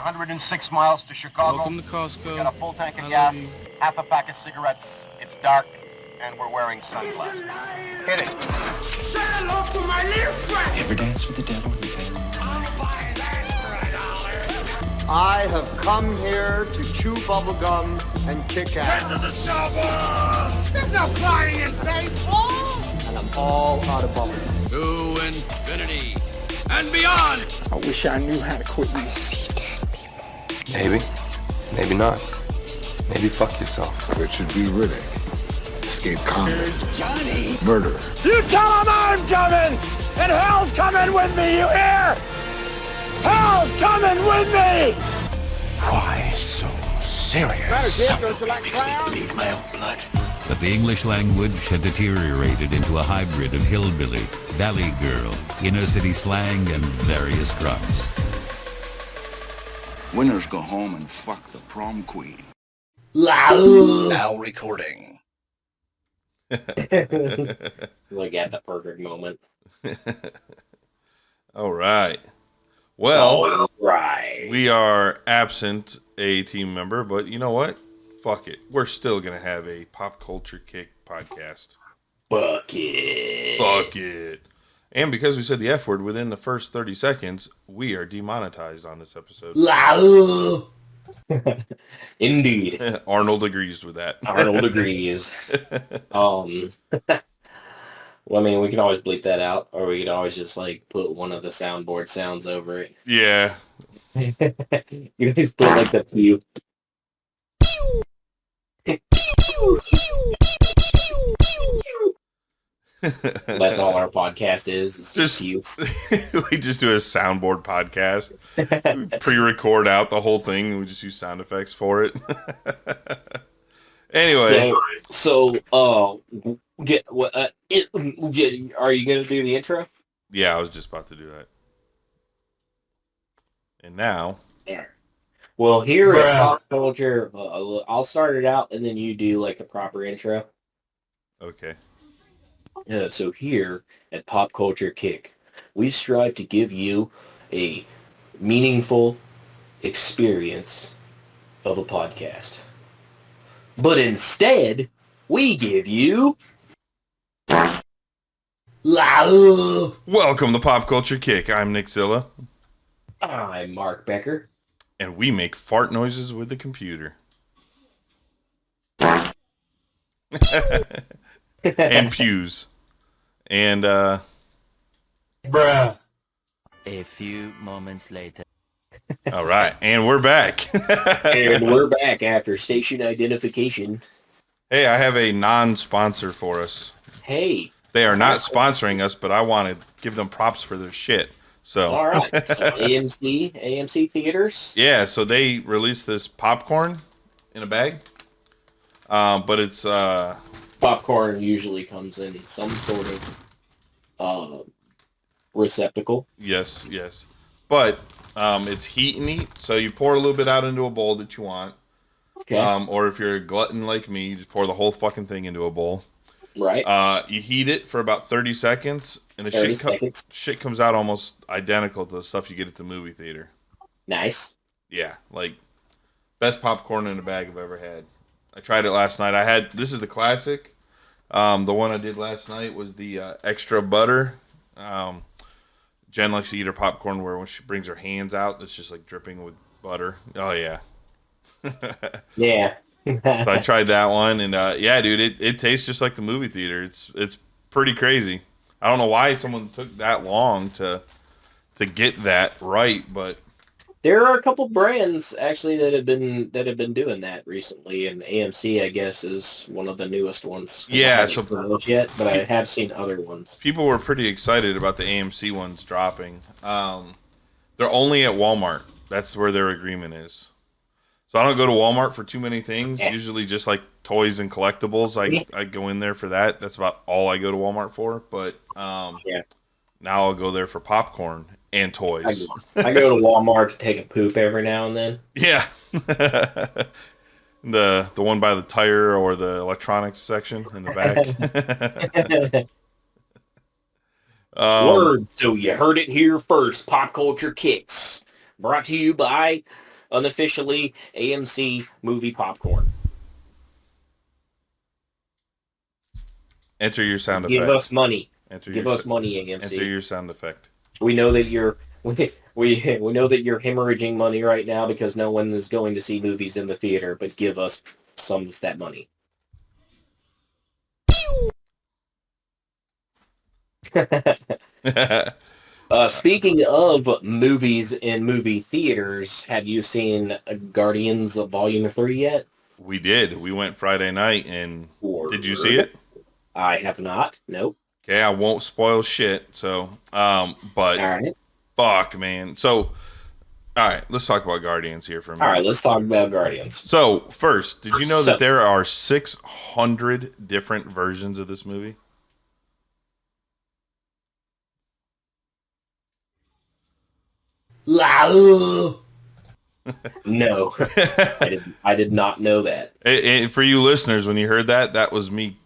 106 miles to Chicago. Welcome to Costco. We got a full tank of gas, half a pack of cigarettes. It's dark, and we're wearing sunglasses. Hit it. Say hello to my little friend. Ever dance with the devil in the bedroom? I'll buy that for $1. I have come here to chew bubblegum and kick ass. Get to the shovel! There's no flying in baseball! And I'm all out of bubblegum. To infinity and beyond! I wish I knew how to quit these see dead people. Maybe. Maybe not. Maybe fuck yourself. It should be Riddick. Escape combat. Here's Johnny! Murder. You tell him I'm coming! And hell's coming with me, you hear? Hell's coming with me! Why so serious? Don't you like clowns? Bleed my own blood. But the English language had deteriorated into a hybrid of hillbilly, valley girl, inner city slang, and various grunts. Winners go home and fuck the prom queen. Now recording. Like at the perfect moment. All right. Well, right. We are absent a team member, but you know what? Fuck it. We're still going to have a Pop Culture Kick podcast. Fuck it. Fuck it. And because we said the F word within the first 30 seconds, we are demonetized on this episode. Indeed. Arnold agrees with that. Arnold agrees. Well, I mean, we can always bleep that out, or we could always just, like, put one of the soundboard sounds over it. Yeah. You can just put, like, the pew. That's all our podcast is. Just we just do a soundboard podcast. We pre-record out the whole thing, and we just use sound effects for it. Anyway, are you gonna do the intro? Yeah, I was just about to do that. And now, yeah. Well, here at Pop Culture, I'll start it out, and then you do like the proper intro. Okay. Yeah. So here at Pop Culture Kick, we strive to give you a meaningful experience of a podcast. But instead, we give you... Welcome to Pop Culture Kick. I'm Nickzilla. I'm Mark Becker. And we make fart noises with the computer. And pews. And, Bruh. A few moments later. All right, and we're back. And we're back after station identification. Hey, I have a non-sponsor for us. Hey. They are not sponsoring us, but I want to give them props for their shit. So. All right. So AMC Theaters. Yeah, so they released this popcorn in a bag. But it's... popcorn usually comes in some sort of receptacle. Yes. But it's heat and eat, so you pour a little bit out into a bowl that you want. Okay. Or if you're a glutton like me, you just pour the whole fucking thing into a bowl. Right. You heat it for about 30 seconds, and the shit comes out almost identical to the stuff you get at the movie theater. Nice. Yeah, like, best popcorn in a bag I've ever had. I tried it last night. This is the classic. The one I did last night was the extra butter. Jen likes to eat her popcorn where when she brings her hands out, it's just like dripping with butter. Oh, yeah. Yeah. So I tried that one, and yeah, dude, it tastes just like the movie theater. It's pretty crazy. I don't know why someone took that long to get that right, but there are a couple brands actually that have been doing that recently, and AMC, I guess, is one of the newest ones. Yeah, but I have seen other ones. People were pretty excited about the AMC ones dropping. They're only at Walmart. That's where their agreement is. So I don't go to Walmart for too many things. Yeah. Usually just like toys and collectibles. I go in there for that. That's about all I go to Walmart for. But now I'll go there for popcorn and toys. I go to Walmart to take a poop every now and then. Yeah. the one by the tire or the electronics section in the back. Word. So you heard it here first. Pop Culture Kicks. Brought to you by unofficially AMC movie popcorn. Enter your sound Give effect. us money. Enter Give your us money, AMC. Enter your sound effect. We know that you're we know that you're hemorrhaging money right now because no one is going to see movies in the theater, but give us some of that money. Speaking of movies in movie theaters, have you seen Guardians of Volume 3 yet? We did. We went Friday night, and did you see it? I have not. Nope. Okay, I won't spoil shit. So, but all right. Fuck, man. So, all right, let's talk about Guardians here for a minute. All right, let's talk about Guardians. So, first, did you know that there are 600 different versions of this movie? No, I did not know that. And for you listeners, when you heard that, that was me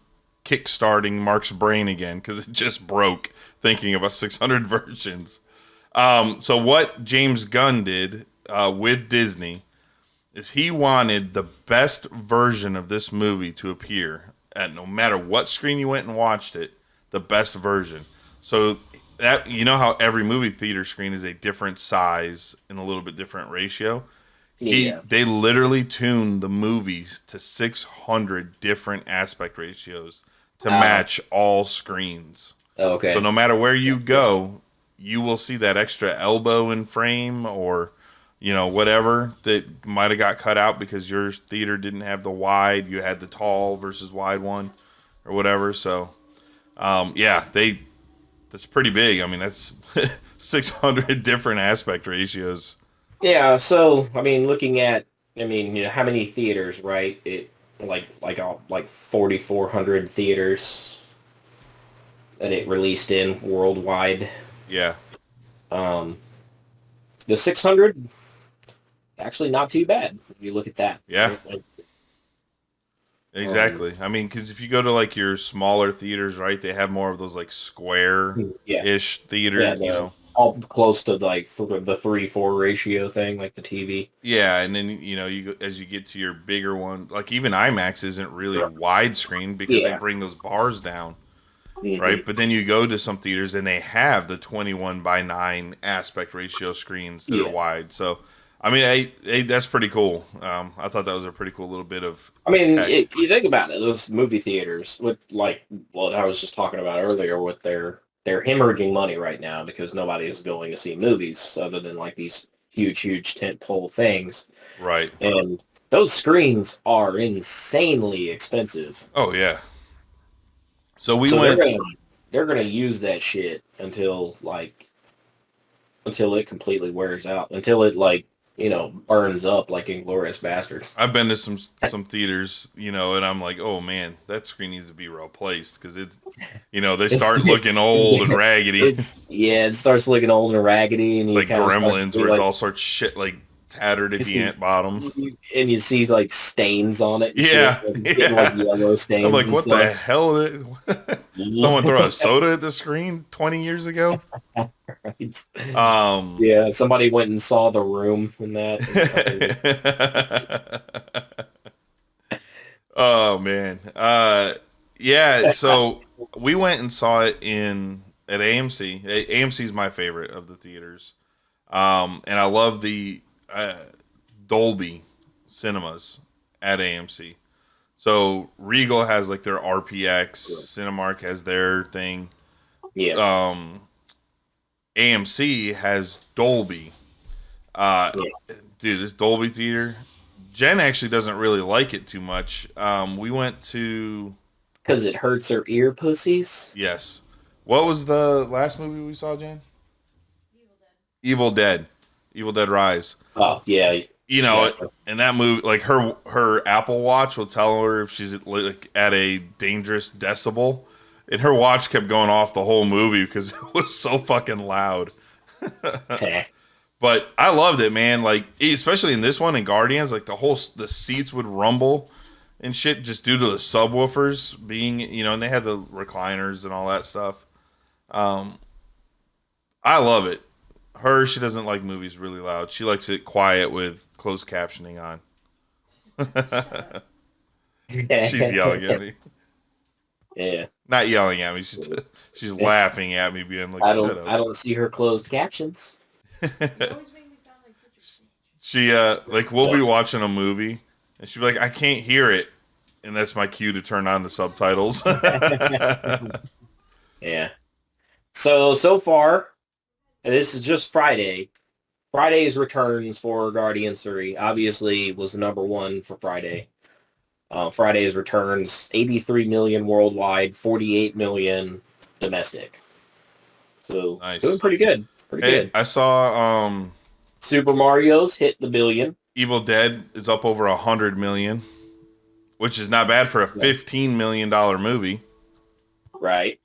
kickstarting Mark's brain again because it just broke thinking about 600 versions. So what James Gunn did with Disney is he wanted the best version of this movie to appear at no matter what screen you went and watched it, the best version. So that, you know how every movie theater screen is a different size and a little bit different ratio? Yeah. They literally tuned the movies to 600 different aspect ratios to match all screens. Okay. So no matter where you go, you will see that extra elbow in frame or, you know, whatever that might have got cut out because your theater didn't have the wide. You had the tall versus wide one or whatever. So, yeah, that's pretty big. I mean, that's 600 different aspect ratios. Yeah, so I mean, looking at, I mean, you know, how many theaters, right? It like 4,400 theaters that it released in worldwide. Yeah. The 600, actually not too bad if you look at that. Yeah. Exactly. I mean, because if you go to like your smaller theaters, right, they have more of those like square-ish theaters, you know. All close to like the 3-4 ratio thing, like the TV. Yeah, and then, you know, as you get to your bigger one, like even IMAX isn't really widescreen because they bring those bars down, right? But then you go to some theaters and they have the 21:9 aspect ratio screens that are wide. So, I mean, that's pretty cool. I thought that was a pretty cool little bit of. I mean, you think about it, those movie theaters with like what I was just talking about earlier with they're hemorrhaging money right now because nobody is going to see movies other than like these huge tent pole things. Right. And those screens are insanely expensive. Oh yeah. So they're gonna use that shit until it completely wears out, until it like, you know, burns up like Inglourious Bastards. I've been to some theaters, you know, and I'm like, oh man, that screen needs to be replaced because it, you know, they start looking old and raggedy. It starts looking old and raggedy, and you like Gremlins, where like, it all sorts of shit like tattered at the bottom, and you see like stains on it. Yeah, shit, like yellow stains. I'm like, what stuff. the hell? Someone throw a soda at the screen 20 years ago? Right. Yeah, somebody went and saw The Room in that. Oh man, yeah. So we went and saw it at AMC. AMC is my favorite of the theaters, and I love the Dolby cinemas at AMC. So Regal has like their RPX, Cinemark has their thing. Yeah. AMC has Dolby. Dude, this Dolby theater, Jen actually doesn't really like it too much. We went to... Because it hurts her ear pussies? Yes. What was the last movie we saw, Jen? Evil Dead. Evil Dead Rise. Oh, yeah. You know, in that movie, like her Apple Watch will tell her if she's like at a dangerous decibel. And her watch kept going off the whole movie because it was so fucking loud. But I loved it, man. Like, especially in this one in Guardians, like the seats would rumble and shit just due to the subwoofers being, you know, and they had the recliners and all that stuff. I love it. She doesn't like movies really loud. She likes it quiet with closed captioning on. She's yelling at me. Yeah. Not yelling at me. She's laughing at me, being like, "Shut up." I don't see her closed captions. She like we'll be watching a movie and she'll be like, "I can't hear it," and that's my cue to turn on the subtitles. Yeah. So far, and this is just Friday. Friday's returns for Guardians 3 obviously was number one for Friday. Friday's returns, 83 million worldwide, 48 million domestic. So nice. Doing pretty good. Good. I saw Super Mario's hit the billion. Evil Dead is up over 100 million, which is not bad for a $15 million movie. Right.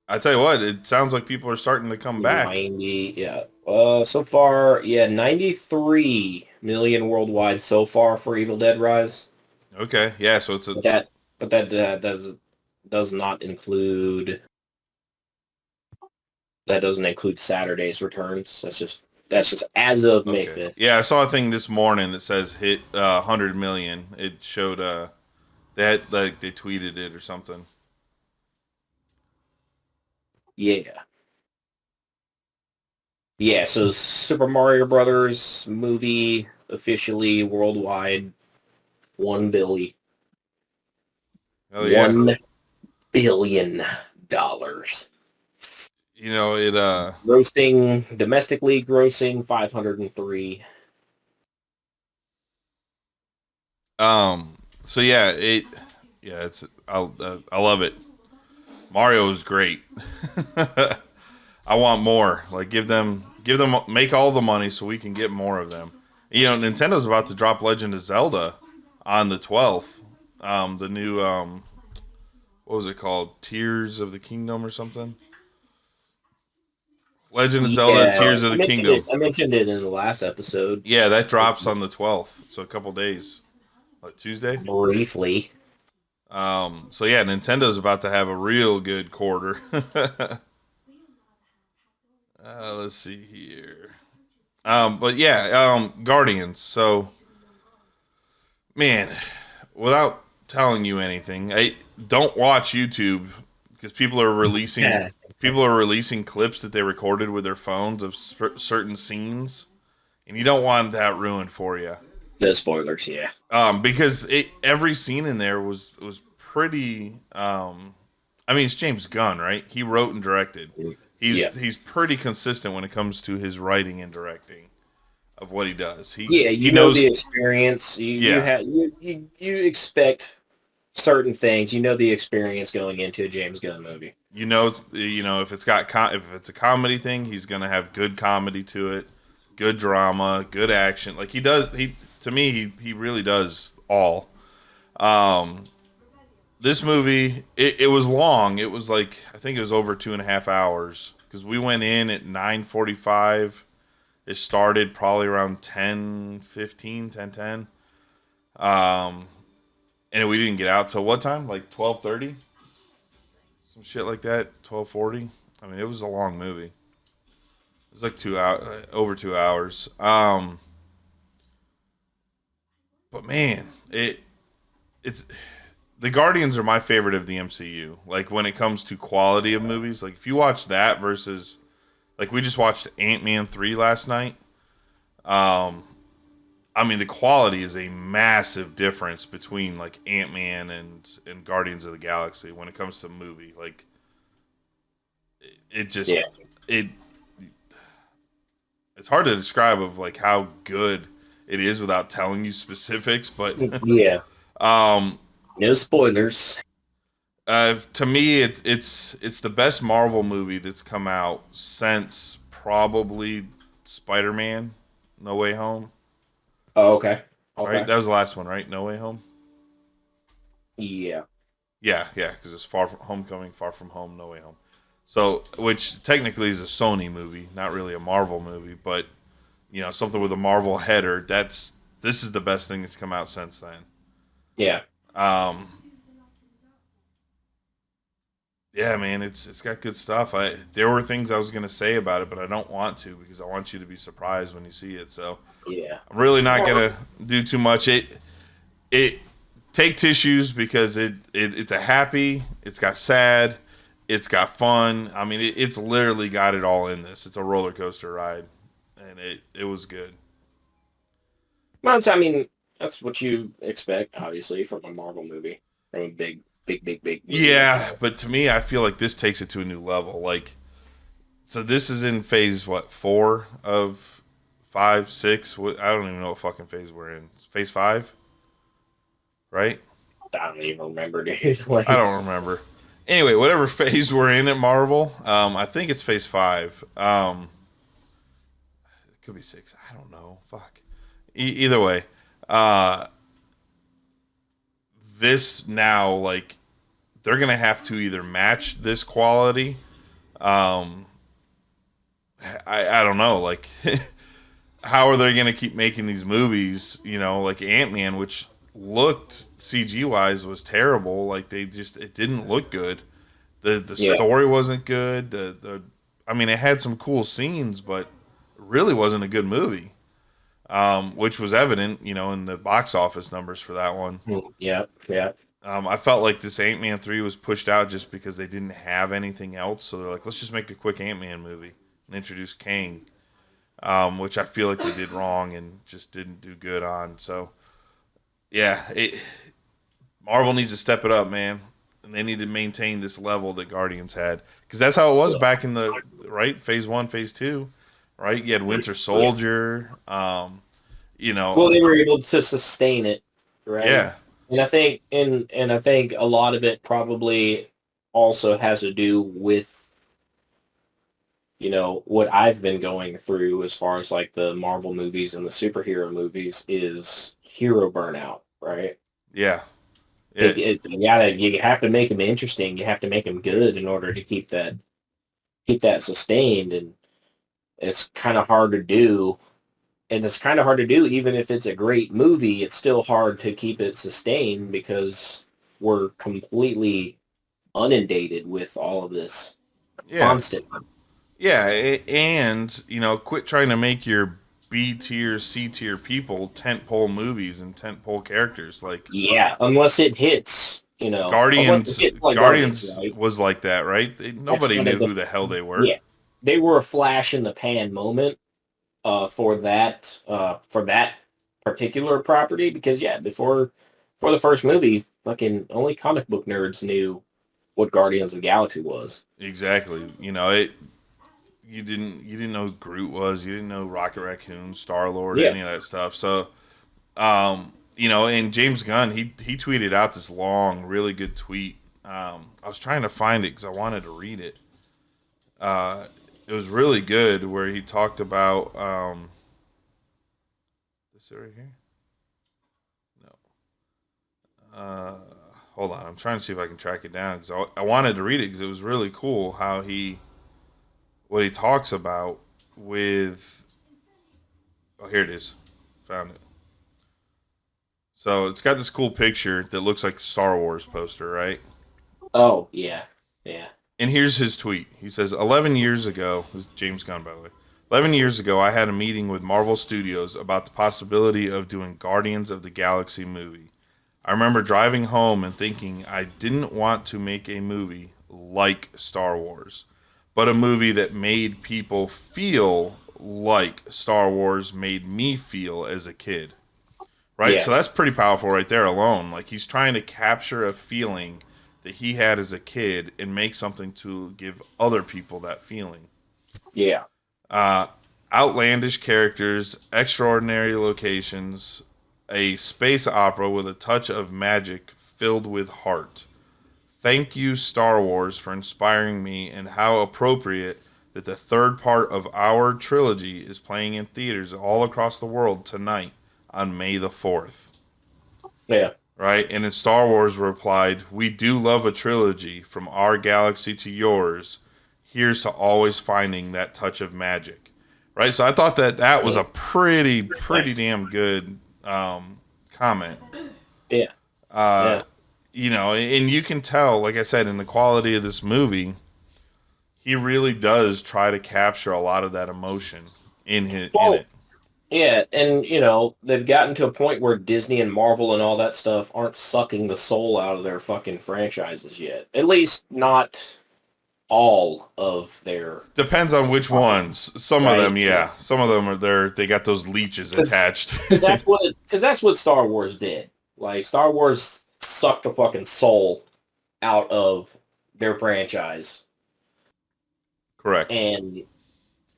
I tell you what, it sounds like people are starting to come back. 90, yeah. So far, 93 million worldwide so far for Evil Dead Rise. Okay, yeah, so it's that does not include. That doesn't include Saturday's returns. That's just as of May 5th. Yeah, I saw a thing this morning that says hit 100 million. It showed they tweeted it or something. Yeah, so Super Mario Brothers movie officially worldwide $1 billion. Oh yeah. $1 billion. You know, it domestically grossing 503. So it's I love it. Mario is great. I want more. Like give them make all the money so we can get more of them. You know, Nintendo's about to drop Legend of Zelda on the 12th. The new what was it called? Tears of the Kingdom or something? Legend of Zelda Tears of the Kingdom. I mentioned it in the last episode. Yeah, that drops on the 12th. So a couple days. Like Tuesday? Briefly. So yeah, Nintendo's about to have a real good quarter. Let's see here. But yeah, Guardians. So, man, without telling you anything, I don't watch YouTube because people are releasing clips that they recorded with their phones of certain scenes, and you don't want that ruined for you. No spoilers, yeah. Because every scene in there was pretty. I mean, it's James Gunn, right? He wrote and directed. He's pretty consistent when it comes to his writing and directing of what he does. He knows the experience. You expect certain things. You know the experience going into a James Gunn movie. You know if it's a comedy thing, he's gonna have good comedy to it, good drama, good action. Like he does. To me, he really does all. This movie, it was long. It was like, I think it was over 2.5 hours because we went in at 9:45. It started probably around 10:15, 10:10. And we didn't get out till what time? Like 12:30? Some shit like that. 12:40. I mean, it was a long movie. It was like over 2 hours. But man, it's the Guardians are my favorite of the MCU. Like when it comes to quality of movies, like if you watch that versus, like we just watched Ant-Man 3 last night. I mean the quality is a massive difference between like Ant-Man and Guardians of the Galaxy when it comes to movie. Like it's hard to describe of like how good it is without telling you specifics, but yeah. No spoilers. To me, it's the best Marvel movie that's come out since probably Spider-Man: No Way Home. Oh, okay. Right, that was the last one, right? No Way Home. Yeah. Yeah, because it's Far From Homecoming, Far From Home, No Way Home. So, which technically is a Sony movie, not really a Marvel movie, but you know, something with a Marvel header. This is the best thing that's come out since then. Yeah. Yeah, man, it's got good stuff. There were things I was gonna say about it, but I don't want to because I want you to be surprised when you see it. So yeah, I'm really not gonna do too much. It take tissues because it's a happy, it's got sad, it's got fun. I mean, it's literally got it all in this. It's a roller coaster ride, and it was good. Well, I mean, that's what you expect, obviously, from a Marvel movie, from a big movie. Yeah, but to me, I feel like this takes it to a new level. Like, so this is in phase, 4 of 5, 6? I don't even know what fucking phase we're in. Phase 5? Right? I don't even remember, dude. Like, I don't remember. Anyway, whatever phase we're in at Marvel, I think it's phase 5. It could be 6. I don't know. Fuck. Either way, this now, like, they're gonna have to either match this quality. I don't know, like, how are they gonna keep making these movies? You know, like Ant-Man, which looked CG wise was terrible. Like, it didn't look good. The story wasn't good. I mean, it had some cool scenes, but it really wasn't a good movie. Which was evident, you know, in the box office numbers for that one. Yeah. I felt like this Ant-Man 3 was pushed out just because they didn't have anything else. So they're like, let's just make a quick Ant-Man movie and introduce Kang, which I feel like they did wrong and just didn't do good on. So, yeah, Marvel needs to step it up, man. And they need to maintain this level that Guardians had. Because that's how it was back in the, right, phase 1, phase 2. Right, you had Winter Soldier. You know, well, they were able to sustain it, right? Yeah, and I think, and I think a lot of it probably also has to do with, you know, what I've been going through as far as like the Marvel movies and the superhero movies is hero burnout, right? Yeah. You have to make them interesting. You have to make them good in order to keep that sustained, and it's kind of hard to do. And it's kind of hard to do even if it's a great movie. It's still hard to keep it sustained because we're completely inundated with all of this constant. Yeah, and, you know, quit trying to make your B tier, C tier people tentpole movies and tentpole characters. Like, yeah, unless it hits, you know. Guardians right? was like that, right? Nobody knew who the hell they were. Yeah, they were a flash in the pan moment for that particular property, because before the first movie, fucking only comic book nerds knew what Guardians of the Galaxy was. Exactly. You know, you didn't know who Groot was, you didn't know Rocket Raccoon, Star-Lord, any of that stuff. So you know, and James Gunn, he tweeted out this long, really good tweet. I was trying to find it because I wanted to read it. It was really good, where he talked about this right here. No. Hold on, I'm trying to see if I can track it down because I wanted to read it because it was really cool how what he talks about with. Oh, here it is. Found it. So it's got this cool picture that looks like a Star Wars poster, right? Oh, yeah. Yeah. And here's his tweet. He says, 11 years ago, this is James Gunn, by the way. 11 years ago, I had a meeting with Marvel Studios about the possibility of doing Guardians of the Galaxy movie. I remember driving home and thinking I didn't want to make a movie like Star Wars, but a movie that made people feel like Star Wars made me feel as a kid. Right? Yeah. So that's pretty powerful right there alone. Like, he's trying to capture a feeling that he had as a kid and make something to give other people that feeling. Yeah. Outlandish characters, extraordinary locations, a space opera with a touch of magic filled with heart. Thank you, Star Wars, for inspiring me, and how appropriate that the third part of our trilogy is playing in theaters all across the world tonight on May the 4th. Yeah. Right? And in Star Wars replied, we do love a trilogy, from our galaxy to yours. Here's to always finding that touch of magic. Right? So I thought that was a pretty damn good comment. Yeah. you know, and you can tell, like I said, in the quality of this movie, he really does try to capture a lot of that emotion in it. Yeah, and, you know, they've gotten to a point where Disney and Marvel and all that stuff aren't sucking the soul out of their fucking franchises yet. At least not all of their... Depends on which ones. Some of them, yeah. Some of them are there. They got those leeches attached. Because that's what Star Wars did. Like, Star Wars sucked the fucking soul out of their franchise. Correct. And,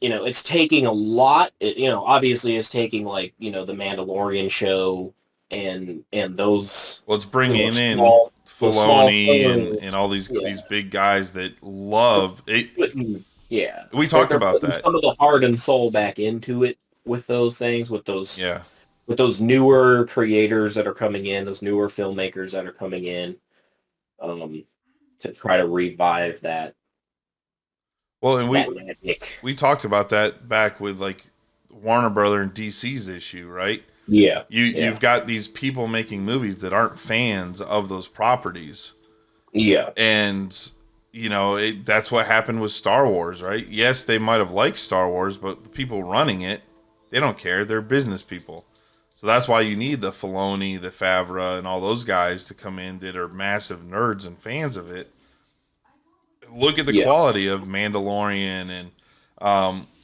you know, it's taking a lot. You know, obviously it's taking, like, you know, the Mandalorian show and those... Well, it's bringing in Filoni and all these big guys that love it. Yeah. We talked about that. Some of the heart and soul back into it with those things, with those newer creators that are coming in, those newer filmmakers that are coming in, to try to revive that. Well, and we talked about that back with like Warner Brother and DC's issue, right? Yeah. You've got these people making movies that aren't fans of those properties. Yeah. And, you know, that's what happened with Star Wars, right? Yes, they might have liked Star Wars, but the people running it, they don't care. They're business people. So that's why you need the Filoni, the Favreau, and all those guys to come in that are massive nerds and fans of it. Look at the quality of Mandalorian and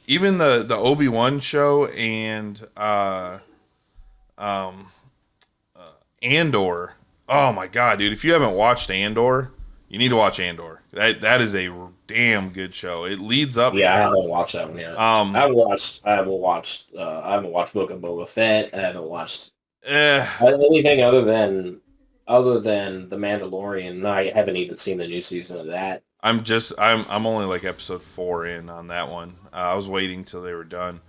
even the Obi-Wan show and Andor. Oh my god, dude! If you haven't watched Andor, you need to watch Andor. That is a damn good show. It leads up. Yeah, I haven't watched that one yet. I haven't watched Book of Boba Fett. I haven't watched anything other than The Mandalorian. I haven't even seen the new season of that. I'm only like episode 4 in on that one. I was waiting till they were done.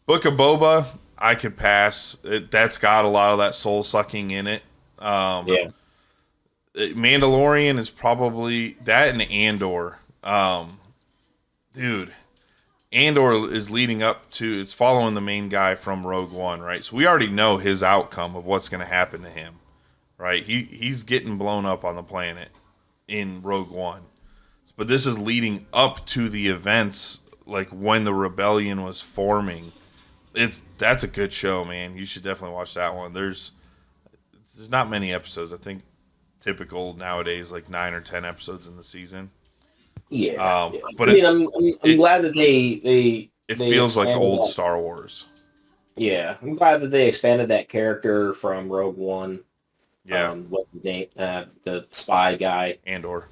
Book of Boba, I could pass. That's got a lot of that soul sucking in it. Mandalorian is probably that, and Andor. Dude, Andor is leading up to, it's following the main guy from Rogue One, right? So we already know his outcome of what's going to happen to him, right? He's getting blown up on the planet in Rogue One. But this is leading up to the events, like when the rebellion was forming. That's a good show, man. You should definitely watch that one. There's not many episodes. I think typical nowadays, like 9 or 10 episodes in the season. Yeah. But I'm glad that they feels like old Star Wars. Yeah, I'm glad that they expanded that character from Rogue One. Yeah. What's his name? The spy guy. Andor.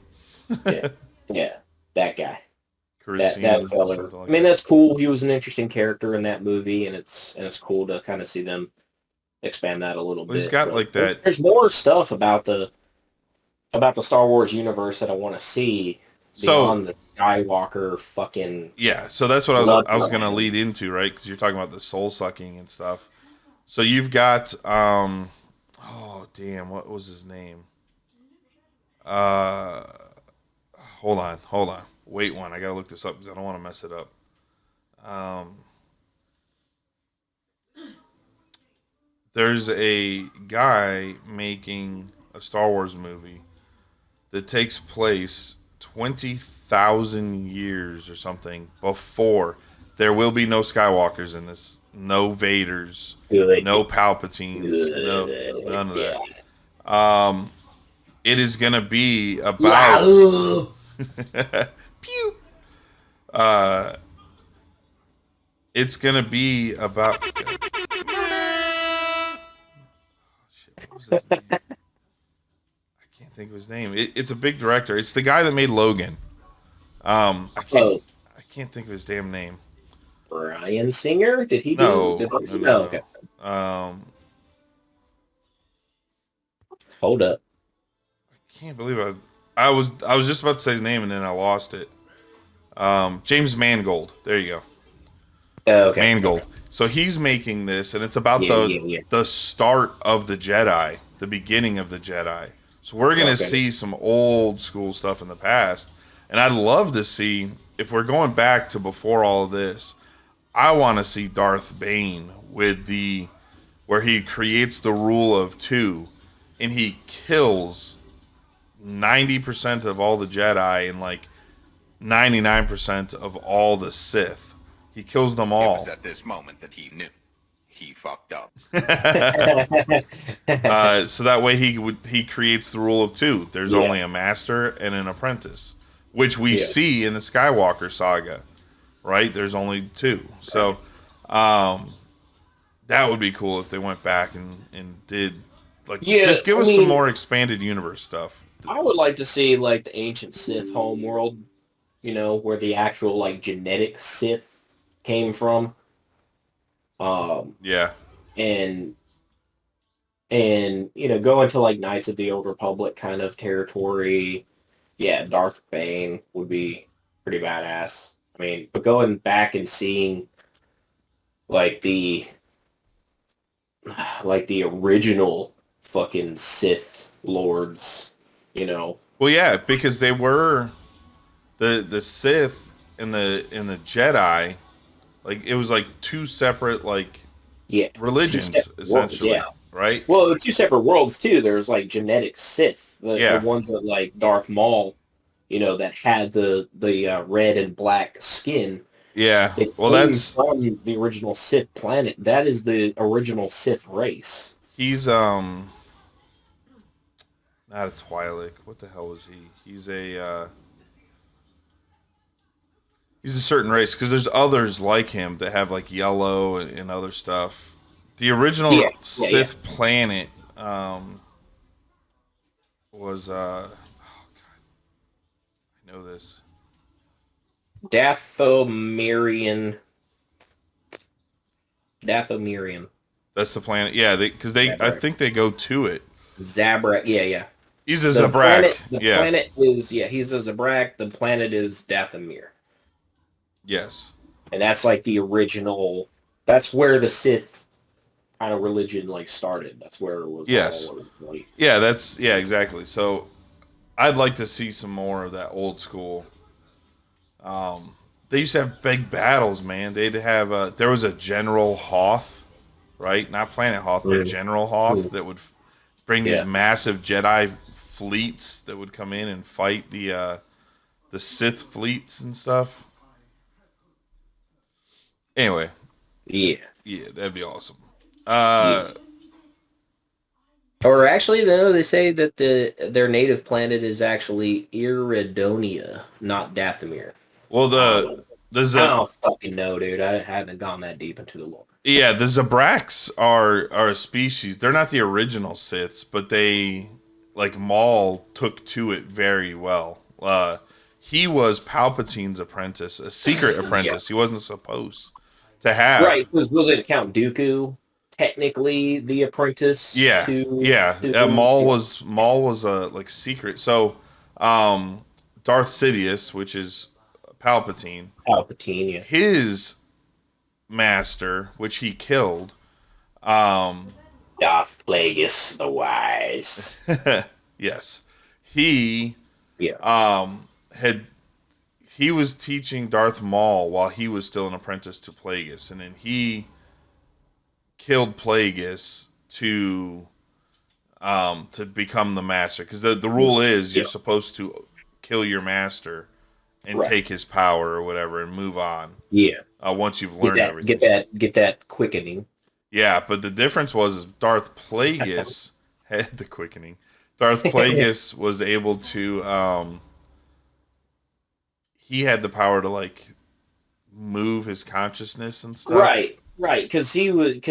Yeah, that guy. That fella. I mean, that's cool. He was an interesting character in that movie, and it's cool to kind of see them expand that a little bit. He's got like that. There's more stuff about the Star Wars universe that I want to see beyond the Skywalker fucking. Yeah, so that's what I was going to lead into, right? Because you're talking about the soul sucking and stuff. So you've got oh damn, what was his name? Hold on. Wait one. I gotta look this up because I don't want to mess it up. There's a guy making a Star Wars movie that takes place 20,000 years or something before. There will be no Skywalkers in this. No Vaders. No Palpatines. None of that. It is gonna be about. Pew. It's gonna be about. Shit, what was his name? I can't think of his name. It's a big director. It's the guy that made Logan. I can't think of his damn name. Bryan Singer? Did he no, do? No. Okay. Hold up. I can't believe I was just about to say his name and then I lost it. James Mangold. There you go. Okay. Mangold. So he's making this, and it's about the start of the Jedi, the beginning of the Jedi. So we're going to see some old school stuff in the past. And I'd love to see, if we're going back to before all of this, I want to see Darth Bane where he creates the rule of 2, and he kills 90% of all the Jedi and like 99% of all the Sith. He kills them all. It was at this moment that he knew he fucked up. So that way he creates the rule of two. There's only a master and an apprentice, which we see in the Skywalker saga, right? There's only two. So that would be cool if they went back and did like just give us some more expanded universe stuff. I would like to see like the ancient Sith homeworld, you know, where the actual like genetic Sith came from. And you know, go into like Knights of the Old Republic kind of territory. Yeah, Darth Bane would be pretty badass. I mean, but going back and seeing like the original fucking Sith lords, you know. Well, yeah, because they were the Sith and the Jedi, like it was like two separate like religions essentially, worlds, right? Well, two separate worlds too. There's like genetic Sith, the ones that like Darth Maul, you know, that had the red and black skin. Yeah, well, that's from the original Sith planet. That is the original Sith race. He's not a Twi'lek. What the hell is he? He's a certain race because there's others like him that have like yellow and other stuff. The original Sith planet was oh god, I know this. Dathomirian. That's the planet. Yeah, because I think they go to it. Zabrak. Yeah. He's a Zabrak. The planet is he's a Zabrak. The planet is Dathomir. Yes. And that's like the original. That's where the Sith kind of religion like started. That's where it was. Yes. Yeah, exactly. So I'd like to see some more of that old school. They used to have big battles, man. They'd have there was a General Hoth, right? Not Planet Hoth, but General Hoth that would bring these massive Jedi fleets that would come in and fight the Sith fleets and stuff. Anyway, yeah, that'd be awesome. Or actually, no, they say that their native planet is actually Iridonia, not Dathomir. Well, I don't fucking know, dude. I haven't gone that deep into the lore. Yeah, the Zabraks are a species. They're not the original Siths, but they, like Maul, took to it very well. He was Palpatine's apprentice, a secret apprentice. He wasn't supposed to have. Right, was it Count Dooku technically the apprentice? Maul was a like secret. So, Darth Sidious, which is Palpatine, his master, which he killed, Darth Plagueis the Wise. Yes, he was teaching Darth Maul while he was still an apprentice to Plagueis, and then he killed Plagueis to become the master. Because the rule is you're supposed to kill your master and take his power or whatever and move on. Yeah. Once you've learned everything. Get that quickening. Yeah, but the difference was Darth Plagueis had the quickening. Darth Plagueis was able to he had the power to like move his consciousness and stuff. Right, because when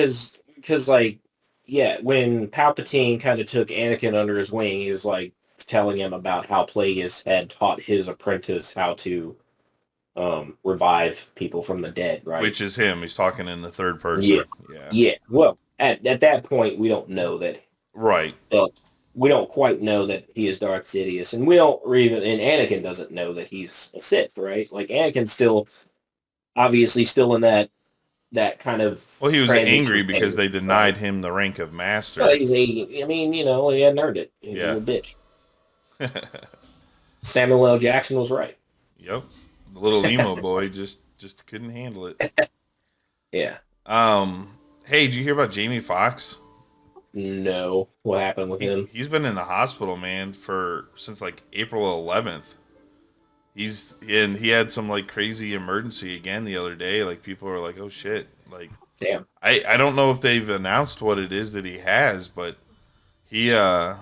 Palpatine kind of took Anakin under his wing, he was like telling him about how Plagueis had taught his apprentice how to revive people from the dead, right? Which is him. He's talking in the third person. Yeah. Well, at that point, we don't know that. Right. We don't quite know that he is Darth Sidious, and Anakin doesn't know that he's a Sith, right? Like Anakin's obviously still in that kind of. Well, he was angry because they denied him the rank of master. Well, he hadn't earned it. He's a bitch. Samuel L. Jackson was right. Yep. The little emo boy just couldn't handle it. Yeah. Hey, did you hear about Jamie Foxx? No. What happened with him? He's been in the hospital, man, since like April 11th. He had some like crazy emergency again the other day. Like people were like, "Oh shit!" Like, damn. I don't know if they've announced what it is that he has, but he had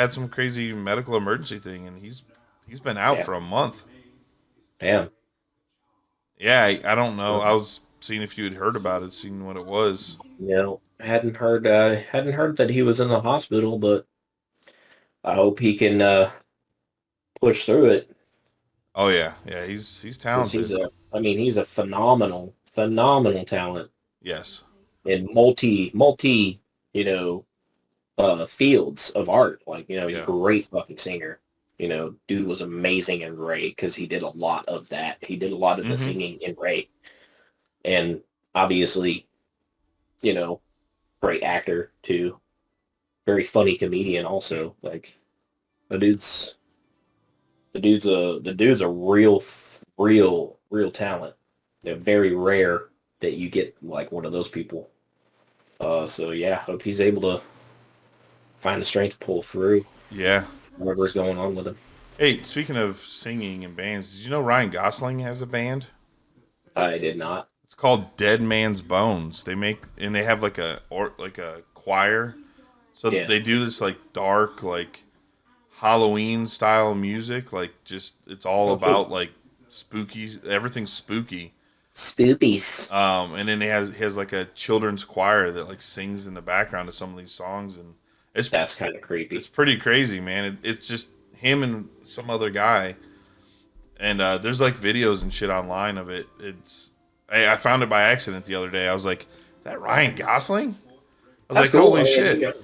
some crazy medical emergency thing, and he's been out for a month. Damn. Yeah, I don't know. I was seeing if you had heard about it, seeing what it was. No, I hadn't heard that he was in the hospital, but I hope he can push through it. Oh yeah, he's talented. He's a phenomenal talent. Yes. In multi fields of art. Like, he's a great fucking singer. Dude was amazing in Ray because he did a lot of that. He did a lot of the singing in Ray. And obviously, great actor too. Very funny comedian also. Like, the dude's a real talent. They're very rare that you get like one of those people. So yeah, hope he's able to find the strength to pull through. Yeah. Whatever's going on with him. Hey, speaking of singing and bands, did you know Ryan Gosling has a band? I did not. It's called Dead Man's Bones. They have like a choir. So they do this like dark, like Halloween style music. Like it's all about like spooky, everything's spooky. Spoopies. And then he has like a children's choir that like sings in the background of some of these songs, and that's kind of creepy. It's pretty crazy, man. It's just him and some other guy, and there's like videos and shit online of it. I found it by accident the other day. I was like, "That Ryan Gosling?" I was like, cool. "Holy shit!"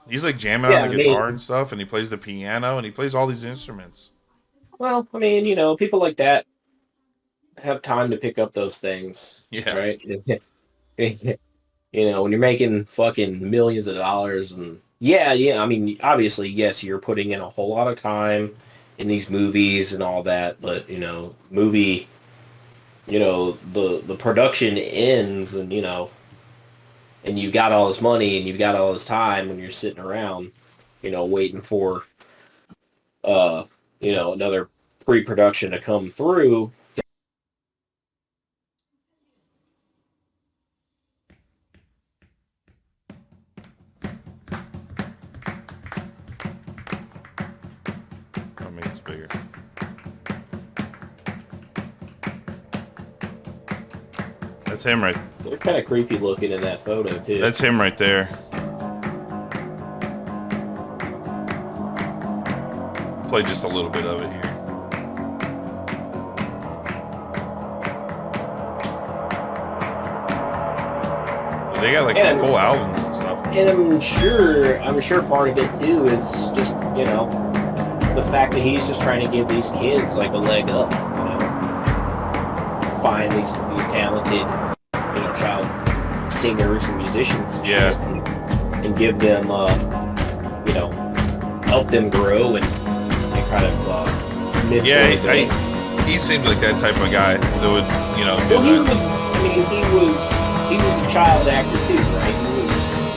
He's like jamming on the guitar and stuff, and he plays the piano and he plays all these instruments. Well, people like that have time to pick up those things. Yeah. Right. When you're making fucking millions of dollars and obviously, yes, you're putting in a whole lot of time in these movies and all that, but, the production ends and, and you've got all this money and you've got all this time when you're sitting around, waiting for, another pre-production to come through. Bigger. That's him right. They're kind of creepy looking in that photo too. That's him right there. Play just a little bit of it here. They got like full albums and stuff. And I'm sure part of it too is just, the fact that he's just trying to give these kids like a leg up, find these talented, child singers and musicians and shit, and give them, help them grow and kind of he seems like that type of guy that would, he was a child actor too, right?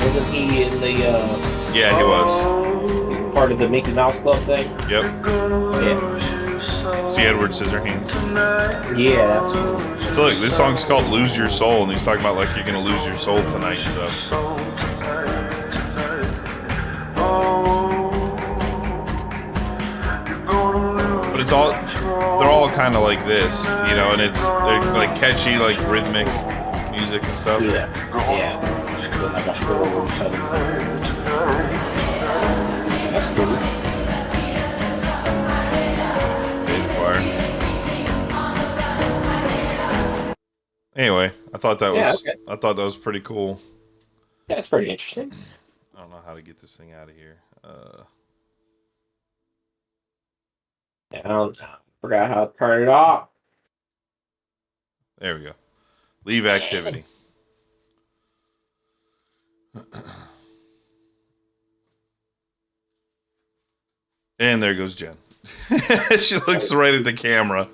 Wasn't he in the he was. Part of the Mickey Mouse Club thing? Yep. Yeah. See Edward Scissorhands. Yeah, that's cool. So look, this song's called Lose Your Soul, and he's talking about like you're gonna lose your soul tonight, so. But they're all kind of like this, and they're like catchy, like rhythmic music and stuff. Yeah. Like a stroll That's cool. Anyway, I thought that was pretty cool. Yeah, it's pretty interesting. I don't know how to get this thing out of here. I forgot how to turn it off. There we go. Leave activity. And there goes Jen. She looks right at the camera.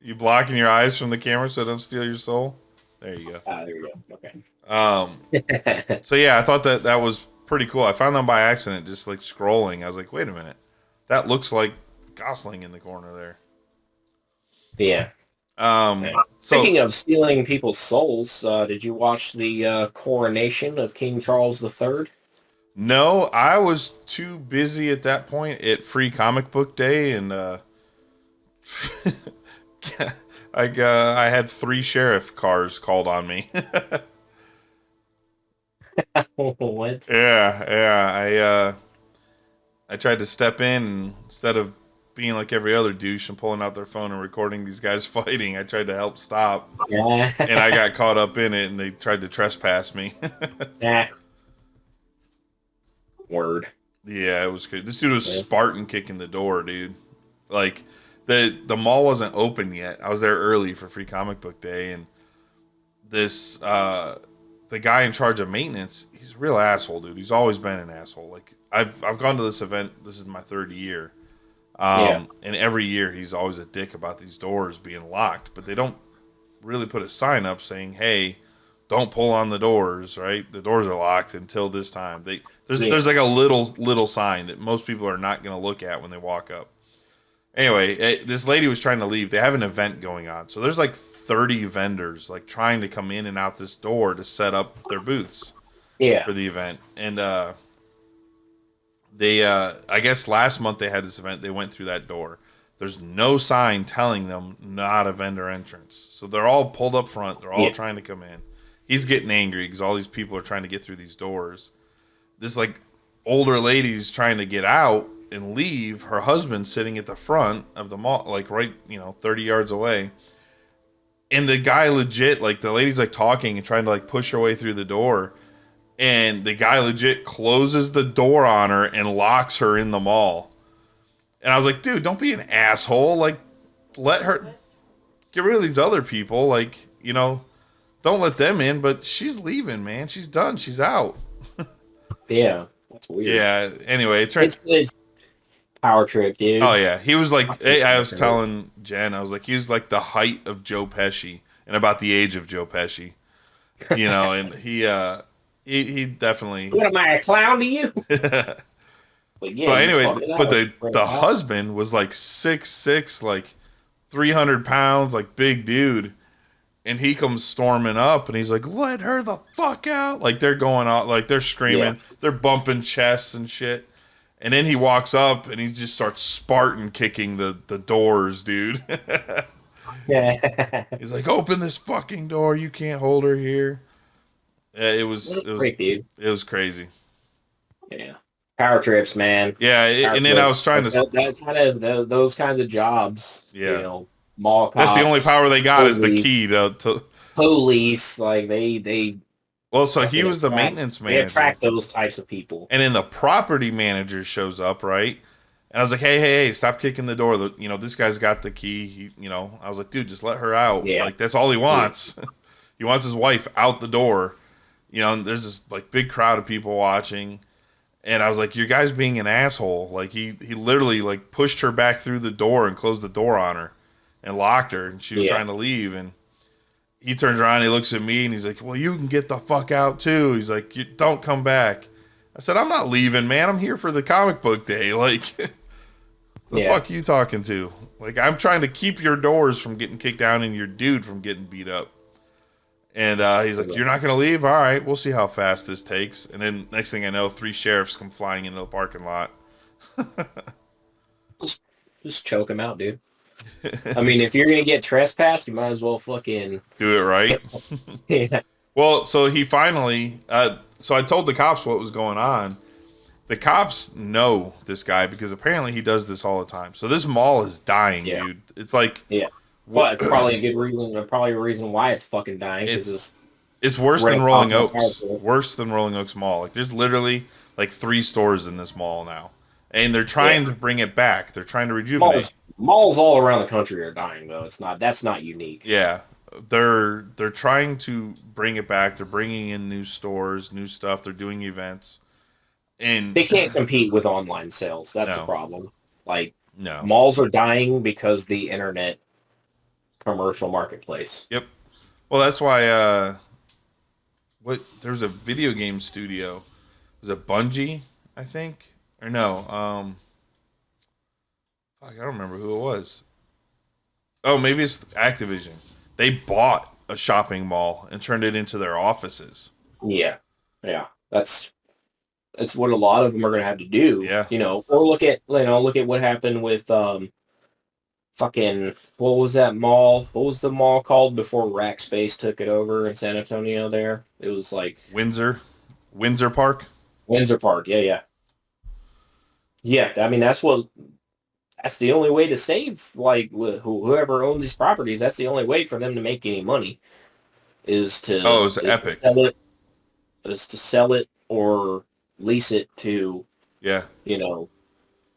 You blocking your eyes from the camera so it don't steal your soul? There you go. There you go. Okay. So yeah, I thought that was pretty cool. I found them by accident, just like scrolling. I was like, wait a minute, that looks like Gosling in the corner there. Yeah. Speaking of stealing people's souls, did you watch the coronation of King Charles III? No, I was too busy at that point at Free Comic Book Day, and I had 3 sheriff cars called on me. What? Yeah. I tried to step in, and instead of being like every other douche and pulling out their phone and recording these guys fighting, I tried to help stop. Yeah. And I got caught up in it, and they tried to trespass me. Word. Yeah, it was good. This dude was Spartan kicking the door, dude. Like, the mall wasn't open yet. I was there early for Free Comic Book Day, and this the guy in charge of maintenance, he's a real asshole, dude. He's always been an asshole. Like, I've gone to this event. This is my 3rd year. And every year he's always a dick about these doors being locked, but they don't really put a sign up saying, hey, don't pull on the doors, right? The doors are locked until this time. There's like a little sign that most people are not going to look at when they walk up. Anyway, this lady was trying to leave. They have an event going on. So there's like 30 vendors like trying to come in and out this door to set up their booths for the event. And they I guess last month they had this event. They went through that door. There's no sign telling them not a vendor entrance. So they're all pulled up front. They're all trying to come in. He's getting angry because all these people are trying to get through these doors. This like older lady's trying to get out and leave. Her husband's sitting at the front of the mall, like right, 30 yards away. And the guy legit, like the lady's like talking and trying to like push her way through the door. And the guy legit closes the door on her and locks her in the mall. And I was like, dude, don't be an asshole. Like, let her get rid of these other people. Like, don't let them in. But she's leaving, man. She's done. She's out. Yeah, that's weird. Yeah. Anyway, it's power trip, dude. Oh yeah, he was like. I was telling Jen, I was like, he was like the height of Joe Pesci and about the age of Joe Pesci. And he definitely. What am I, a clown to you? So anyway, but the husband was like 6'6", like 300 pounds, like big dude. And he comes storming up, and he's like, "Let her the fuck out!" Like they're going out, like they're screaming, they're bumping chests and shit. And then he walks up, and he just starts Spartan kicking the doors, dude. He's like, "Open this fucking door! You can't hold her here." Yeah, it was crazy. Yeah, power trips, man. Yeah, and then I was trying to those kinds of jobs. Yeah. Mall cops, that's the only power they got is the key to police. Like they. Well, so he was the maintenance manager. They attract those types of people. And then the property manager shows up, right? And I was like, hey, stop kicking the door. This guy's got the key. I was like, dude, just let her out. Yeah. Like that's all he wants. He wants his wife out the door. And there's this like big crowd of people watching. And I was like, your guy's being an asshole. Like he literally like pushed her back through the door and closed the door on her. And locked her, and she was trying to leave, and he turns around, he looks at me, and he's like, well, you can get the fuck out too. He's like, you don't come back. I said, I'm not leaving, man. I'm here for the comic book day. Like, the fuck you talking to? Like, I'm trying to keep your doors from getting kicked down and your dude from getting beat up. And he's like, you're not going to leave? All right, we'll see how fast this takes. And then next thing I know, 3 sheriffs come flying into the parking lot. Just choke him out, dude. I mean, if you're going to get trespassed, you might as well fucking... do it right. Yeah. Well, so he finally... so I told the cops what was going on. The cops know this guy because apparently he does this all the time. So this mall is dying, dude. It's like... Yeah. Well, it's probably a good reason, probably a reason why it's fucking dying. It's worse than Rolling Oaks. Worse than Rolling Oaks Mall. Like, there's literally like 3 stores in this mall now. And they're trying to bring it back. They're trying to rejuvenate. Malls all around the country are dying, though. That's not unique. Yeah. They're trying to bring it back. They're bringing in new stores, new stuff. They're doing events. And they can't compete with online sales. That's the problem. Like, malls are dying because the internet commercial marketplace. Yep. Well, that's why. There's a video game studio. Was it Bungie? I think, or no? Fuck, I don't remember who it was. Oh, maybe it's Activision. They bought a shopping mall and turned it into their offices. Yeah. That's what a lot of them are going to have to do. Yeah. Or look at what happened with fucking, what was that mall? What was the mall called before Rack Space took it over in San Antonio there? It was like Windsor Park. Windsor Park. Yeah. Yeah, I mean that's the only way to save, like, whoever owns these properties. That's the only way for them to make any money is to Epic. To sell it or lease it to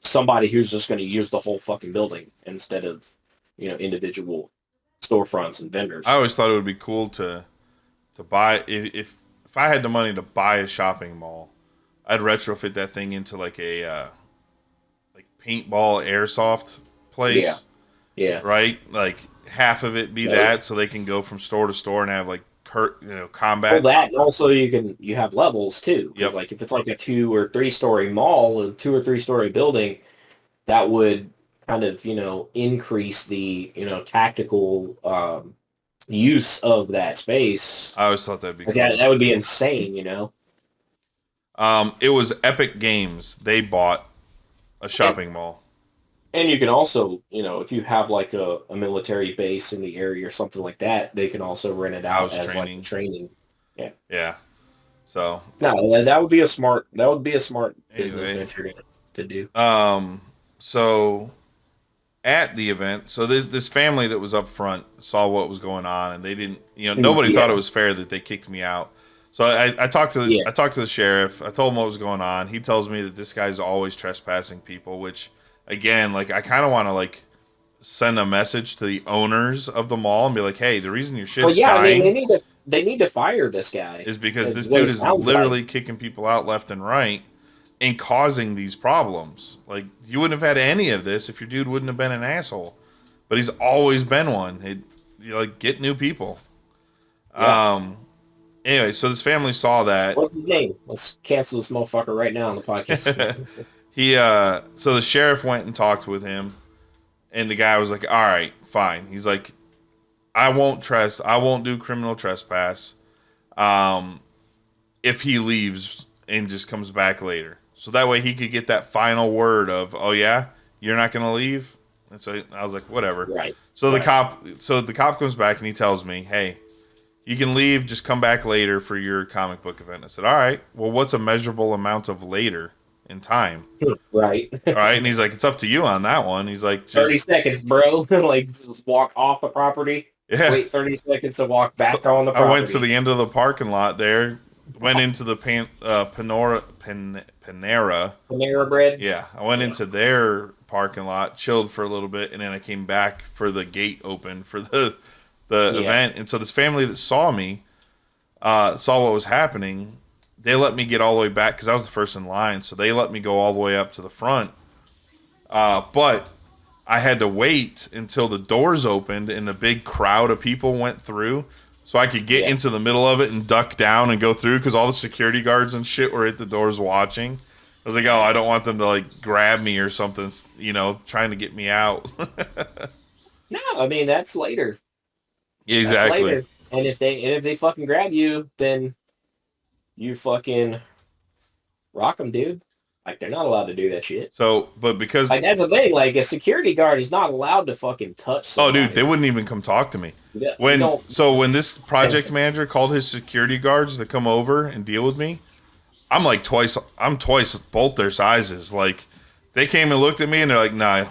somebody who's just going to use the whole fucking building instead of individual storefronts and vendors. I always thought it would be cool to buy if I had the money to buy a shopping mall, I'd retrofit that thing into like a paintball airsoft place. Yeah. Right? Like half of it be that so they can go from store to store and have like combat. Well, that, and also you have levels too. Yep. Like if it's like a 2 or 3 story mall, a 2 or 3 story building, that would kind of, increase the, tactical use of that space. I always thought that'd be cool. That would be insane, It was Epic Games. They bought a shopping mall. And you can also, if you have like a military base in the area or something like that, they can also rent it out as like training. Yeah. Yeah. So no, that would be a smart business venture to do. So at the event, so this family that was up front saw what was going on, and they didn't, nobody thought it was fair that they kicked me out. So I talked to the sheriff. I told him what was going on. He tells me that this guy's always trespassing people, which again, like I kind of want to like send a message to the owners of the mall and be like, "Hey, the reason your shit's dying, I mean, they need to fire this guy is because this dude is literally kicking people out left and right and causing these problems. Like you wouldn't have had any of this if your dude wouldn't have been an asshole, but he's always been one. Get new people." Yeah. Anyway, so this family saw that. What's his name? Let's cancel this motherfucker right now on the podcast. So the sheriff went and talked with him, and the guy was like, "All right, fine." He's like, I won't do criminal trespass if he leaves and just comes back later. So that way he could get that final word of, "Oh yeah, you're not going to leave?" And so I was like, "Whatever." Right. So the cop comes back and he tells me, "Hey, you can leave, just come back later for your comic book event." I said, "All right, well, what's a measurable amount of later in time?" Right. All right. And he's like, "It's up to you on that one." He's like, 30 seconds, bro. Like, just walk off the property. Yeah. Wait 30 seconds to walk back on the property. I went to the end of the parking lot there, went into the Panera Bread. Yeah. I went into their parking lot, chilled for a little bit, and then I came back for the gate open for the event. And so this family that saw me, saw what was happening. They let me get all the way back because I was the first in line. So they let me go all the way up to the front. But I had to wait until the doors opened and the big crowd of people went through so I could get into the middle of it and duck down and go through because all the security guards and shit were at the doors watching. I was like, oh, I don't want them to like grab me or something, trying to get me out. No, I mean, that's later. Yeah, exactly. Later. And if they fucking grab you, then you fucking rock them, dude. Like, they're not allowed to do that shit. So, but because... Like, that's the thing. Like, a security guard is not allowed to fucking touch somebody. Oh, dude, they wouldn't even come talk to me. Yeah, when this project manager called his security guards to come over and deal with me, I'm twice both their sizes. Like, they came and looked at me and they're like, nah,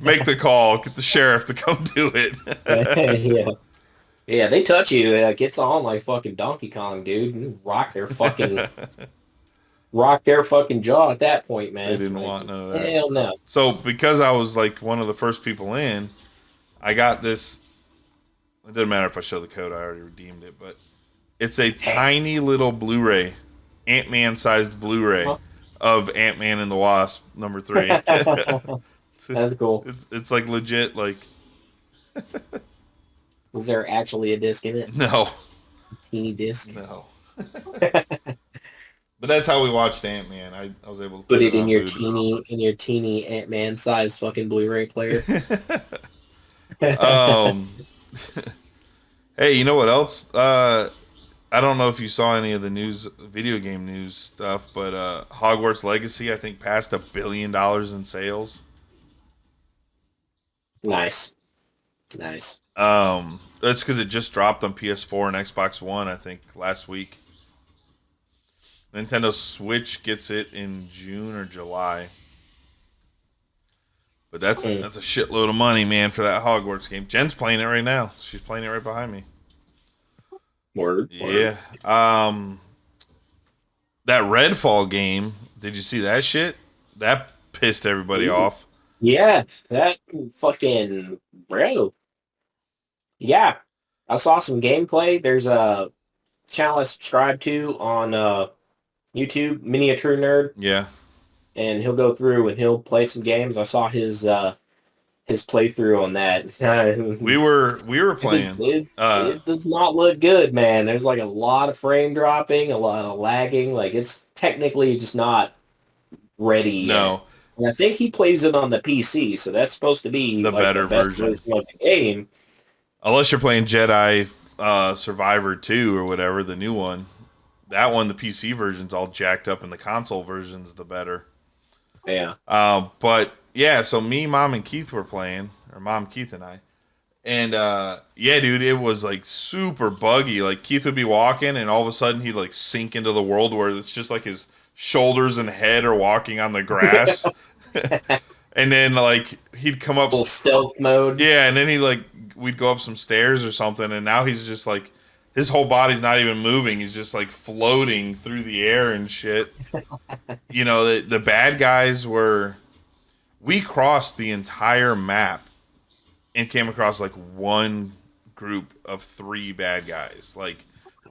make the call, get the sheriff to come do it. Yeah, they touch you. It's on like fucking Donkey Kong, dude. You rock their fucking jaw at that point, man. They didn't want none of that. Hell no. So because I was like one of the first people in, I got this. It doesn't matter if I show the code. I already redeemed it, but it's a tiny little Blu-ray, Ant-Man sized Blu-ray of Ant-Man and the Wasp #3. That's cool. It's like legit, like. Was there actually a disc in it? No. Teeny disc? No. But that's how we watched Ant-Man. I was able to put it in on your Vudu. teeny Ant-Man size fucking Blu-ray player. Hey, you know what else? I don't know if you saw any of the video game news stuff, but Hogwarts Legacy, I think, passed $1 billion in sales. Nice. That's because it just dropped on PS4 and Xbox One, I think, last week. Nintendo Switch gets it in June or July. But that's a shitload of money, man, for that Hogwarts game. Jen's playing it right now. She's playing it right behind me. Word. Yeah. That Redfall game, did you see that shit? That pissed everybody off. Yeah, that fucking bro. Yeah, I saw some gameplay. There's a channel I subscribe to on YouTube, Miniature Nerd. Yeah. And he'll go through and he'll play some games. I saw his playthrough on that. we were playing. It does not look good, man. There's like a lot of frame dropping, a lot of lagging. Like it's technically just not ready No. yet. And I think he plays it on the PC, so that's supposed to be the like better the best version of the game. Unless you're playing Jedi Survivor 2 or whatever, the new one. That one, the PC version's all jacked up, and the console version's the better. Yeah. But yeah, so me, Mom, and Keith were playing, or Mom, Keith, and I. And yeah, dude, it was like super buggy. Like Keith would be walking, and all of a sudden he'd like sink into the world where it's just like his shoulders and head are walking on the grass. And then like he'd come up full stealth mode. Yeah, and then we'd go up some stairs or something, and now he's just like his whole body's not even moving. He's just like floating through the air and shit. You know, the bad guys we crossed the entire map and came across like one group of 3 bad guys. Like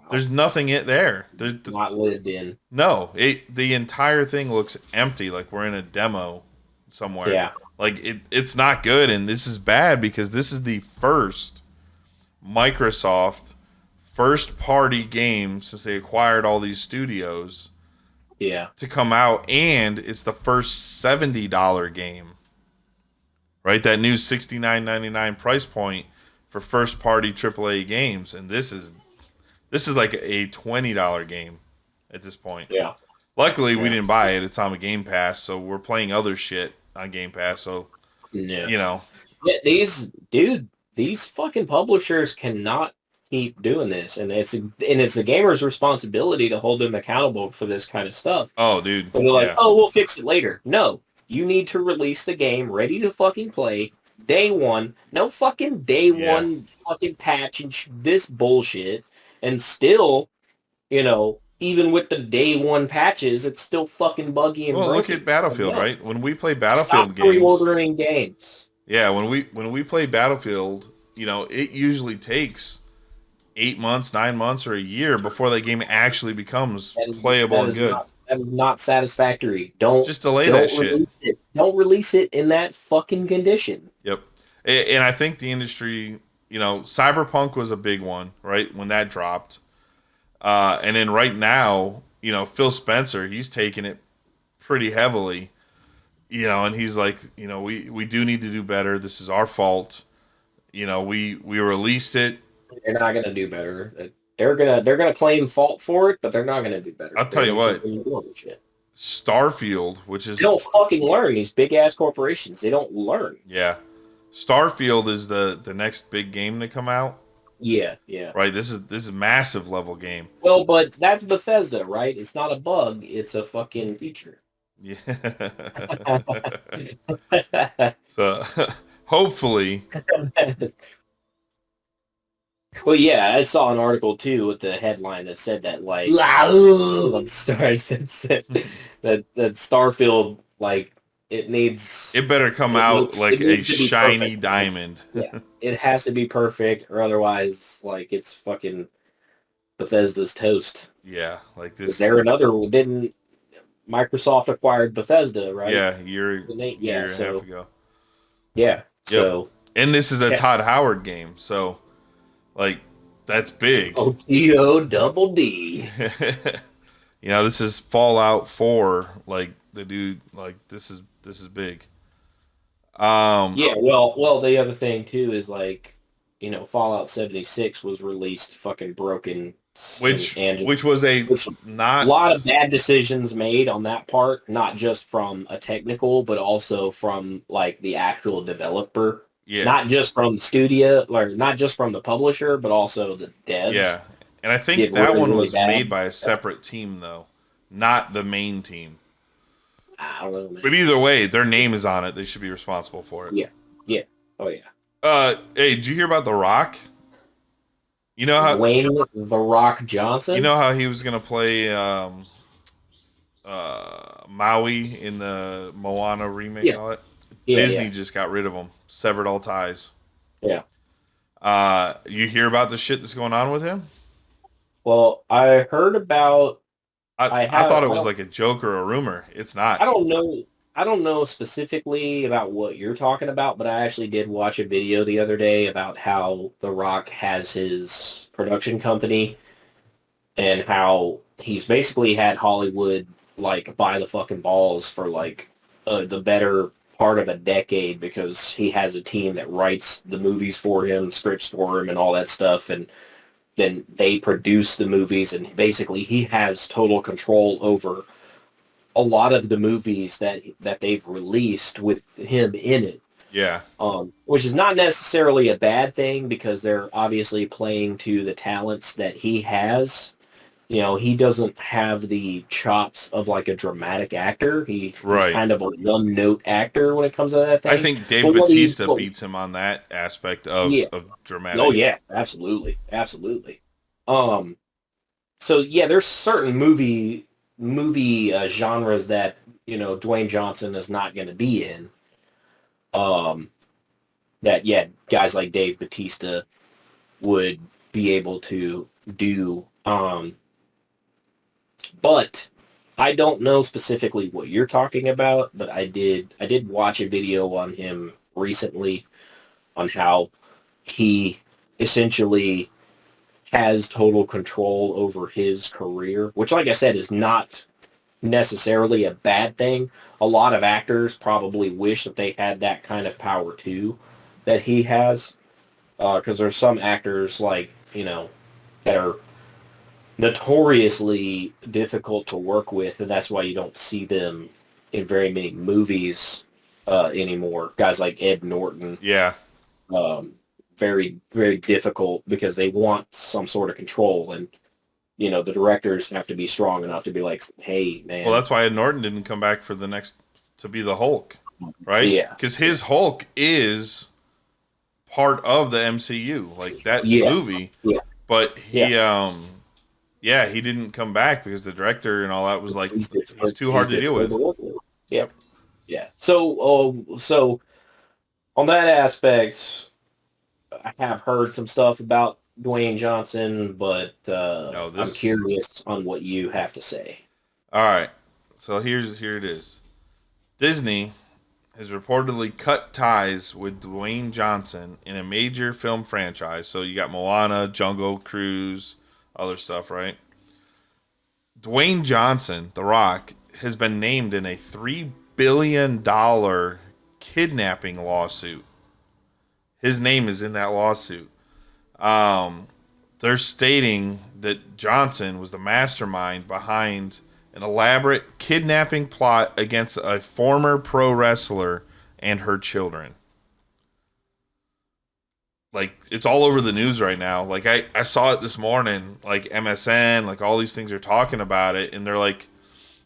there's nothing there. There's not lived in. No, the entire thing looks empty. Like we're in a demo somewhere. Yeah. Like it's not good, and this is bad because this is the first Microsoft first party game since they acquired all these studios. Yeah. To come out, and it's the first $70 game. Right? That new $69.99 price point for first party AAA games, and this is like a $20 game at this point. Yeah. Luckily, we didn't buy it. It's on the Game Pass, so we're playing other shit on Game Pass. So, you know, these fucking publishers cannot keep doing this, and it's the gamer's responsibility to hold them accountable for this kind of stuff. Oh, dude, but they're like, oh, we'll fix it later. No, you need to release the game ready to fucking play day one. No fucking day one fucking patch and this bullshit. And still, you know, even with the day one patches, it's still fucking buggy and broken. Look at Battlefield, right? When we play Battlefield games, pre-ordering games. Yeah, when we play Battlefield, you know, it usually takes 8 months, 9 months, or a year before that game actually becomes playable and good. That is not satisfactory. Just delay that shit. Don't release it in that fucking condition. Yep. And I think the industry, you know, Cyberpunk was a big one, right? When that dropped. And then right now, you know, Phil Spencer, he's taking it pretty heavily, you know, and he's like, you know, we do need to do better. This is our fault. You know, we released it. They're not gonna do better. They're gonna claim fault for it, but they're not gonna do better. I'll tell you what. Starfield, which is they don't fucking learn. These big ass corporations, they don't learn. Yeah, Starfield is the next big game to come out. Yeah, yeah. Right. This is a massive level game. Well, but that's Bethesda, right? It's not a bug. It's a fucking feature. Yeah. So hopefully. Well, yeah, I saw an article too with the headline that said that like stars that said that Starfield like it better come out like a shiny diamond. Yeah, it has to be perfect, or otherwise like it's fucking Bethesda's toast. Yeah, like this. Is there another? Didn't Microsoft acquired Bethesda, right? Yeah, year and a half ago. Yeah. Yep. So and this is a Todd Howard game, so Like, that's big. O-T-O double D. You know, this is Fallout 4. Like, the dude, like, this is big. Yeah, well, the other thing, too, is, like, you know, Fallout 76 was released fucking broken. Which was a lot of bad decisions made on that part, not just from a technical, but also from, like, the actual developer. Yeah. Not just from the studio, or not just from the publisher, but also the devs. Yeah. And I think that one was made by a separate team, though. Not the main team. I don't know, man. But either way, their name is on it. They should be responsible for it. Yeah. Yeah. Oh, yeah. Hey, did you hear about The Rock? You know how Dwayne The Rock Johnson? You know how he was gonna play Maui in the Moana remake and all that? Disney just got rid of him. Severed all ties. Yeah. You hear about the shit that's going on with him? Well, I heard about I thought it was like a joke or a rumor. It's not. I don't know specifically about what you're talking about, but I actually did watch a video the other day about how The Rock has his production company and how he's basically had Hollywood like by the fucking balls for like the better part of a decade because he has a team that writes the movies for him, scripts for him, and all that stuff, and then they produce the movies, and basically he has total control over a lot of the movies that they've released with him in it. Yeah. Which is not necessarily a bad thing because they're obviously playing to the talents that he has. You know, he doesn't have the chops of like a dramatic actor. He's kind of a one-note actor when it comes to that thing. I think Dave Bautista beats him on that aspect of dramatic. Oh yeah, absolutely. Absolutely. So yeah, there's certain movie genres that, you know, Dwayne Johnson is not going to be in. That guys like Dave Bautista would be able to do. But I don't know specifically what you're talking about, but I did watch a video on him recently on how he essentially has total control over his career, which, like I said, is not necessarily a bad thing. A lot of actors probably wish that they had that kind of power too that he has, because there's some actors, like, you know, that are notoriously difficult to work with, and that's why you don't see them in very many movies anymore. Guys like Ed Norton. Yeah. Very, very difficult because they want some sort of control, and, you know, the directors have to be strong enough to be like, hey, man. Well, that's why Ed Norton didn't come back for the next to be the Hulk, right? Yeah. Because his Hulk is part of the MCU, like that movie. Yeah. But he, he didn't come back because the director and all that was like, he's too hard to deal with. Yep. Yeah. So on that aspect, I have heard some stuff about Dwayne Johnson, but I'm curious on what you have to say. All right. So here it is. Disney has reportedly cut ties with Dwayne Johnson in a major film franchise. So you got Moana, Jungle Cruise, other stuff, right? Dwayne Johnson, The Rock, has been named in a $3 billion kidnapping lawsuit. His name is in that lawsuit. They're stating that Johnson was the mastermind behind an elaborate kidnapping plot against a former pro wrestler and her children. Like, it's all over the news right now. Like, I saw it this morning, like MSN, like all these things are talking about it, and they're like,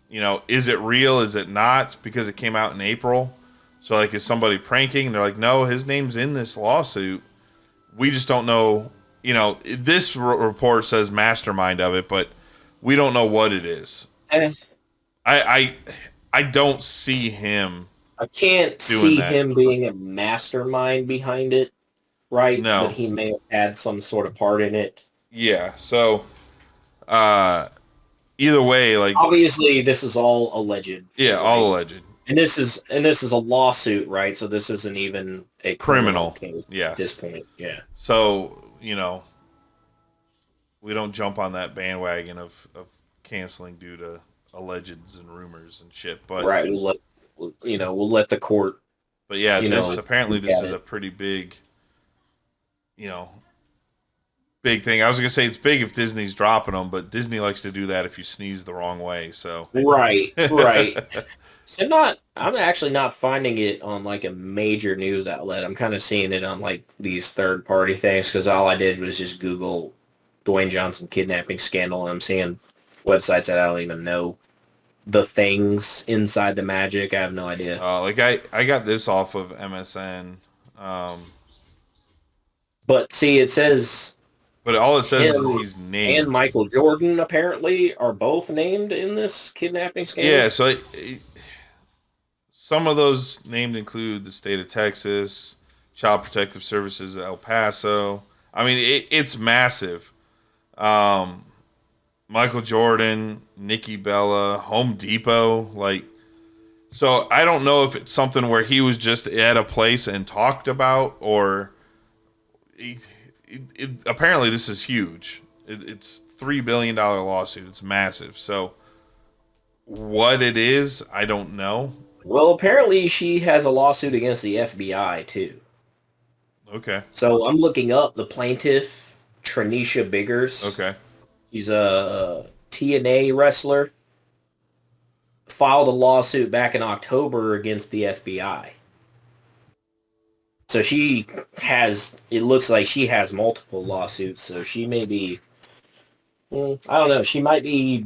you know, is it real? Is it not? Because it came out in April. So, like, is somebody pranking? And they're like, no, his name's in this lawsuit. We just don't know. You know, this report says mastermind of it, but we don't know what it is. I don't see him. I can't see him being a mastermind behind it, right? No. But he may have had some sort of part in it. Yeah. So, either way, like, obviously this is all alleged. Yeah, all alleged. And this is a lawsuit, right? So this isn't even a criminal case at this point. Yeah. So, you know, we don't jump on that bandwagon of canceling due to allegeds and rumors and shit. But right, we'll let the court. But yeah, this is it. a pretty big, big thing. I was gonna say it's big if Disney's dropping them, but Disney likes to do that if you sneeze the wrong way. So right. So I'm actually not finding it on like a major news outlet. I'm kind of seeing it on like these third party things because all I did was just Google Dwayne Johnson kidnapping scandal, and I'm seeing websites that I don't even know the things inside the magic. I have no idea. Like I got this off of MSN. But see, it says. But all it says is he's named. And Michael Jordan apparently are both named in this kidnapping scandal. Yeah, so some of those named include the state of Texas, Child Protective Services El Paso. I mean, it's massive. Michael Jordan, Nikki Bella, Home Depot, so I don't know if it's something where he was just at a place and talked about, or apparently this is huge. It's $3 billion lawsuit. It's massive. So what it is, I don't know. Well, apparently she has a lawsuit against the FBI too. Okay. So I'm looking up the plaintiff, Tranisha Biggers. Okay. She's a TNA wrestler. Filed a lawsuit back in October against the FBI. So it looks like she has multiple lawsuits, so she may be, I don't know, she might be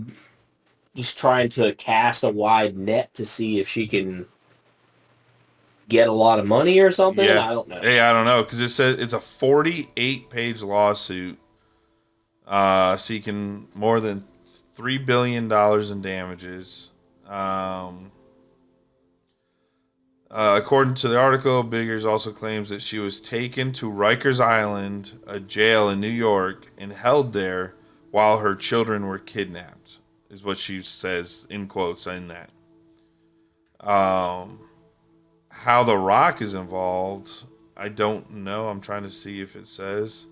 just trying to cast a wide net to see if she can get a lot of money or something. Yeah. I don't know. Hey, I don't know, because it says it's a 48-page lawsuit seeking more than $3 billion in damages. According to the article, Biggers also claims that she was taken to Rikers Island, a jail in New York, and held there while her children were kidnapped, is what she says in quotes in that. How The Rock is involved, I don't know. I'm trying to see if it says.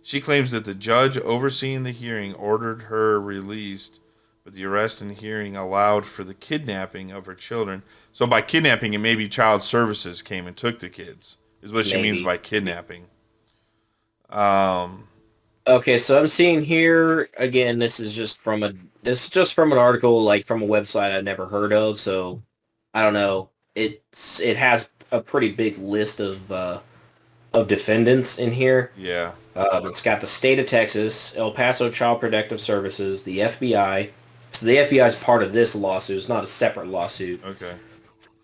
She claims that the judge overseeing the hearing ordered her released, but the arrest and hearing allowed for the kidnapping of her children. So by kidnapping, it may be child services came and took the kids, is what she means by kidnapping. Okay, so I'm seeing here again. This is just from an article, like from a website I've never heard of. So I don't know. It has a pretty big list of defendants in here. Yeah. It's got the state of Texas, El Paso Child Protective Services, the FBI. So the FBI is part of this lawsuit. It's not a separate lawsuit. Okay.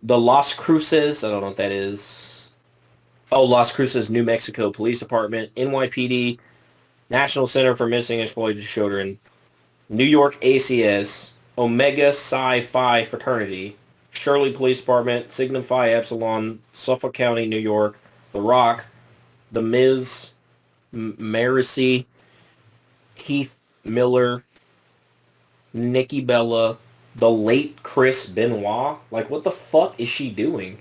The Las Cruces, I don't know what that is. Oh, Las Cruces, New Mexico Police Department, NYPD, National Center for Missing and Exploited Children, New York ACS, Omega Psi Phi Fraternity, Shirley Police Department, Signum Phi Epsilon, Suffolk County, New York, The Rock, The Miz, Marcy, Heath Miller, Nikki Bella, the late Chris Benoit. Like, what the fuck is she doing?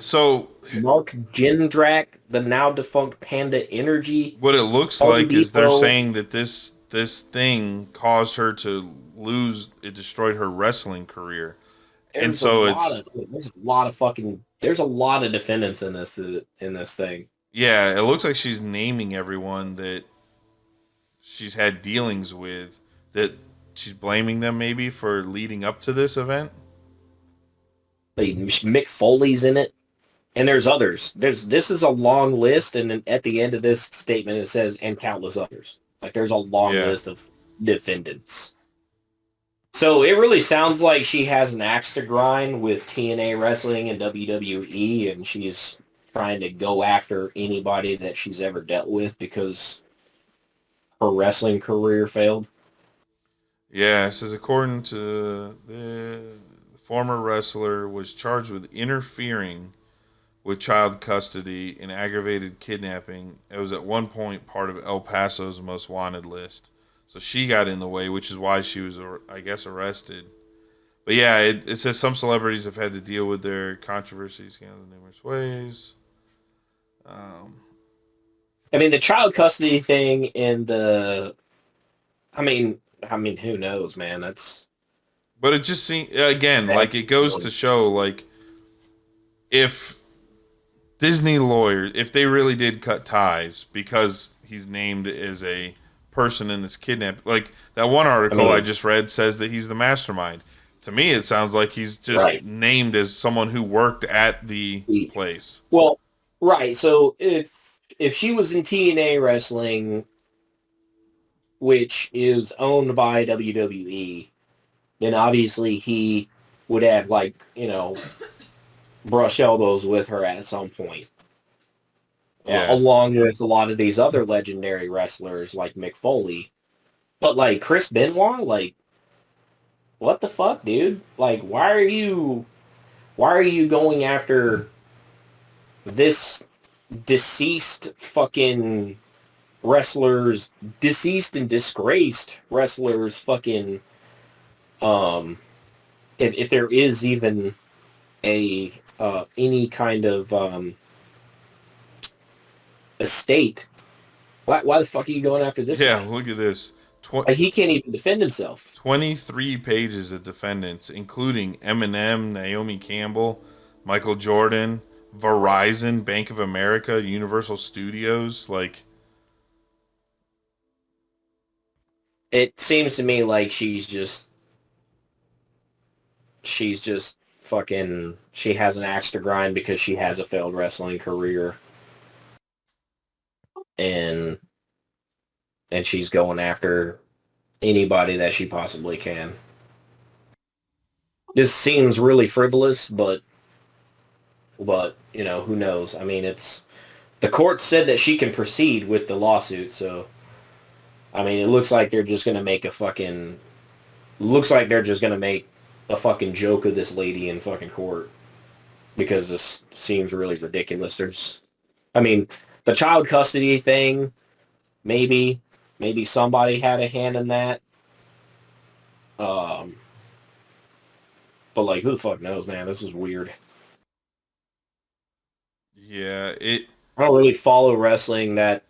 So Mark Jindrak, the now defunct Panda Energy. What it looks like is they're saying that this thing caused her to lose. It destroyed her wrestling career, and so there's a lot of defendants in this thing. Yeah, it looks like she's naming everyone that she's had dealings with, that she's blaming them maybe for leading up to this event. Like Mick Foley's in it, and there's others. This is a long list, and then at the end of this statement it says, and countless others. Like there's a long list of defendants. So it really sounds like she has an axe to grind with TNA wrestling and WWE, and she's trying to go after anybody that she's ever dealt with because her wrestling career failed. Yeah, it says according to the former wrestler was charged with interfering with child custody and aggravated kidnapping. It was at one point part of El Paso's most wanted list. So she got in the way, which is why she was, I guess, arrested. But yeah, it says some celebrities have had to deal with their controversies in numerous ways. I mean, the child custody thing and the I mean, who knows, man? But it just seems, again, like, it goes to show, like, if Disney lawyers, if they really did cut ties because he's named as a person in this kidnap, like, that one article I just read says that he's the mastermind. To me, it sounds like he's just named as someone who worked at the place. Well, right. So if she was in TNA wrestling, which is owned by WWE, then obviously he would have, like, you know, brush elbows with her at some point. Along with a lot of these other legendary wrestlers like Mick Foley. But, like, Chris Benoit, like, what the fuck, dude? Like, why are you going after this deceased fucking wrestlers, deceased and disgraced wrestlers fucking, if there is even a, any kind of, estate, why the fuck are you going after this guy? Look at this. Like, he can't even defend himself. 23 pages of defendants, including Eminem, Naomi Campbell, Michael Jordan, Verizon, Bank of America, Universal Studios. Like, it seems to me like she's just fucking, she has an axe to grind because she has a failed wrestling career. And she's going after anybody that she possibly can. This seems really frivolous, but you know, who knows? I mean, the court said that she can proceed with the lawsuit, so I mean, it looks like they're just gonna make a fucking joke of this lady in fucking court, because this seems really ridiculous. I mean, the child custody thing, maybe somebody had a hand in that. But, like, who the fuck knows, man? This is weird. Yeah, I don't really follow wrestling that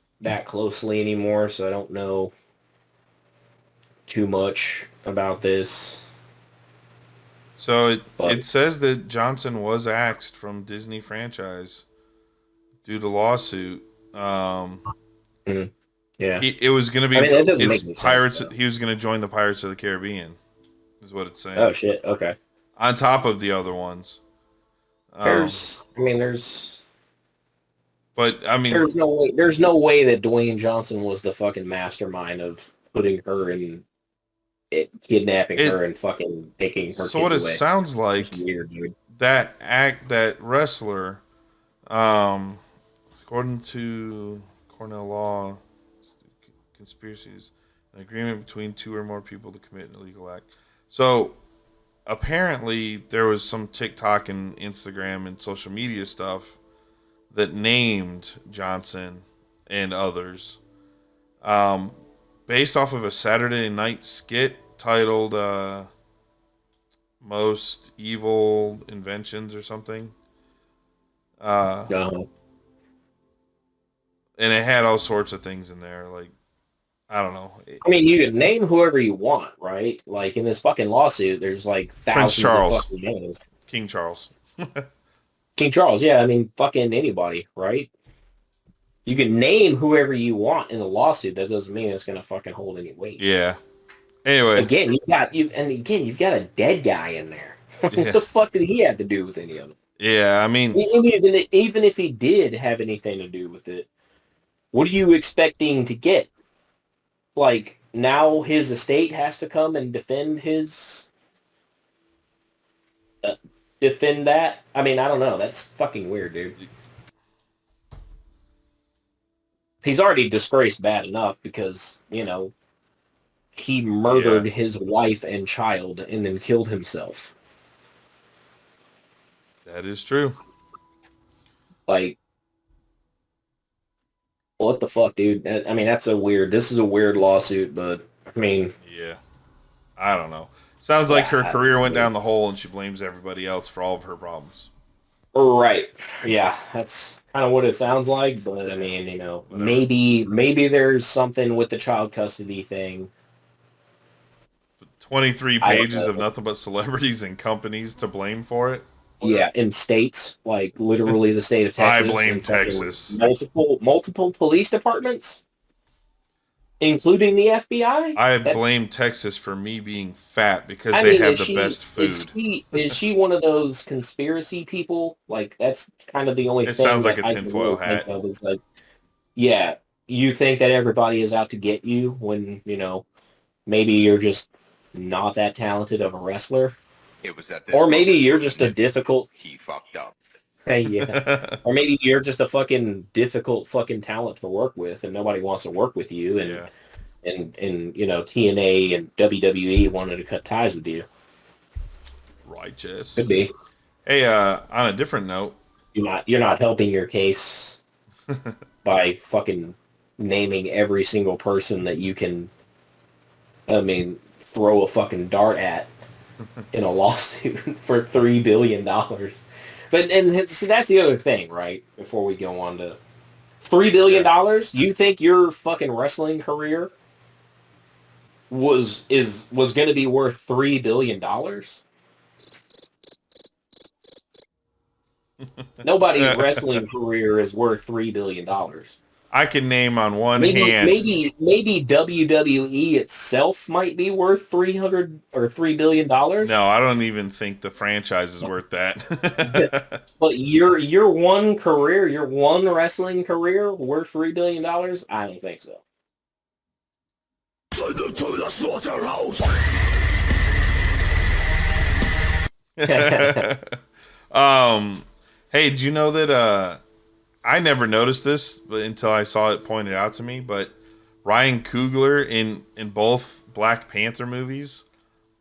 closely anymore, so I don't know too much about this. So it says that Johnson was axed from Disney franchise due to lawsuit. Yeah, it was going to be, that doesn't make any Pirates. sense, he was going to join the Pirates of the Caribbean, is what it's saying. Oh shit! Okay. On top of the other ones. But I mean, there's no way that Dwayne Johnson was the fucking mastermind of putting her in, kidnapping her and fucking taking her kids away. So what it sounds like, weird, dude. that wrestler, according to Cornell law, conspiracies, an agreement between two or more people to commit an illegal act. So apparently there was some TikTok and Instagram and social media stuff that named Johnson and others, based off of a Saturday night skit titled Most Evil Inventions or something. And it had all sorts of things in there, like, I don't know. I mean, you can name whoever you want, right? Like, in this fucking lawsuit, there's like thousands of fucking names. King Charles. King Charles, yeah. I mean, fucking anybody, right? You can name whoever you want in a lawsuit. That doesn't mean it's gonna fucking hold any weight. Yeah. Anyway, again, you've got a dead guy in there. What the fuck did he have to do with any of it? Yeah, I mean, even if he did have anything to do with it, what are you expecting to get? Like, now his estate has to come and defend that? I mean, I don't know. That's fucking weird, dude. He's already disgraced bad enough because, you know, he murdered his wife and child and then killed himself. That is true. Like, what the fuck, dude? I mean, this is a weird lawsuit, but, I mean... Yeah. I don't know. Sounds like her career went down the hole and she blames everybody else for all of her problems. Right. Yeah, that's kind of what it sounds like, but, I mean, you know, maybe there's something with the child custody thing 23 pages of nothing but celebrities and companies to blame for it. Yeah, in states, like literally the state of Texas. I blame Texas. Multiple police departments, including the FBI. I blame Texas for me being fat because they have the best food. Is she one of those conspiracy people? Like, that's kind of the only thing. It sounds like a tinfoil hat. It's like, yeah, you think that everybody is out to get you when, you know, maybe you're just not that talented of a wrestler. It was at this or maybe moment you're just a difficult... He fucked up. Hey, yeah. Or maybe you're just a fucking difficult fucking talent to work with, and nobody wants to work with you, and you know, TNA and WWE wanted to cut ties with you. Righteous. Could be. Hey, on a different note, you're not helping your case by fucking naming every single person that you can, I mean, throw a fucking dart at in a lawsuit for $3 billion. But and so that's the other thing, right? Before we go on to $3 billion, you think your fucking wrestling career was going to be worth $3 billion? Nobody's wrestling career is worth $3 billion. I can name on one hand. Maybe WWE itself might be worth $300 or $3 billion. No, I don't even think the franchise is worth that. But your one career, your one wrestling career, worth $3 billion? I don't think so. Send them to the slaughterhouse. Hey, did you know that? I never noticed this until I saw it pointed out to me, but Ryan Coogler in both Black Panther movies,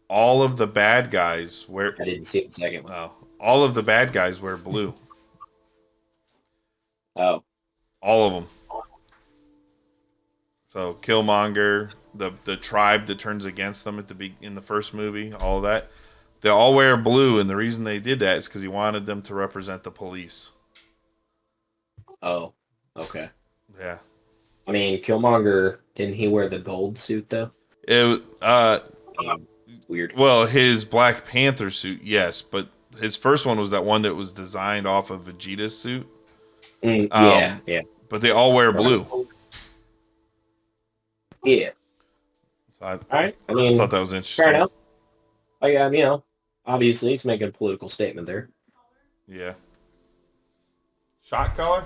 all of the bad guys wear... I didn't see the second one. Oh, all of the bad guys wear blue. Oh. All of them. So Killmonger, the tribe that turns against them in the first movie, all of that, they all wear blue, and the reason they did that is because he wanted them to represent the police. Oh, okay. Yeah. I mean, Killmonger, didn't he wear the gold suit, though? Weird. Well, his Black Panther suit, yes, but his first one was that one that was designed off of Vegeta's suit. Yeah. But they all wear blue. Yeah. So all right. I mean, I thought that was interesting. Fair enough. You know, obviously he's making a political statement there. Yeah. Shot collar?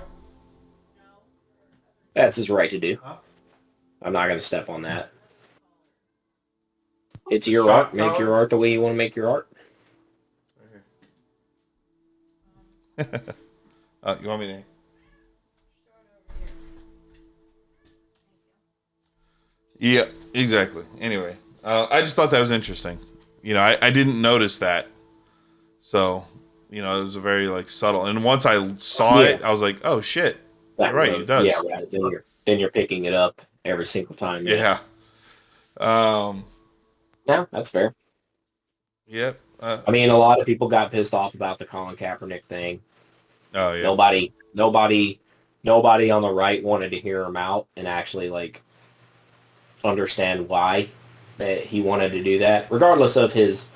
That's his right to do. Huh? I'm not going to step on that. It's your art. Make your art the way you want to make your art. You want me to... Yeah, exactly. Anyway, I just thought that was interesting. You know, I didn't notice that. So, you know, it was a very, like, subtle. And once I saw it, I was like, oh, shit. You're right, he does. Yeah, right. Then you're picking it up every single time. Yeah. Yeah, that's fair. Yep. I mean, a lot of people got pissed off about the Colin Kaepernick thing. Oh, yeah. Nobody on the right wanted to hear him out and actually, like, understand why that he wanted to do that, regardless of his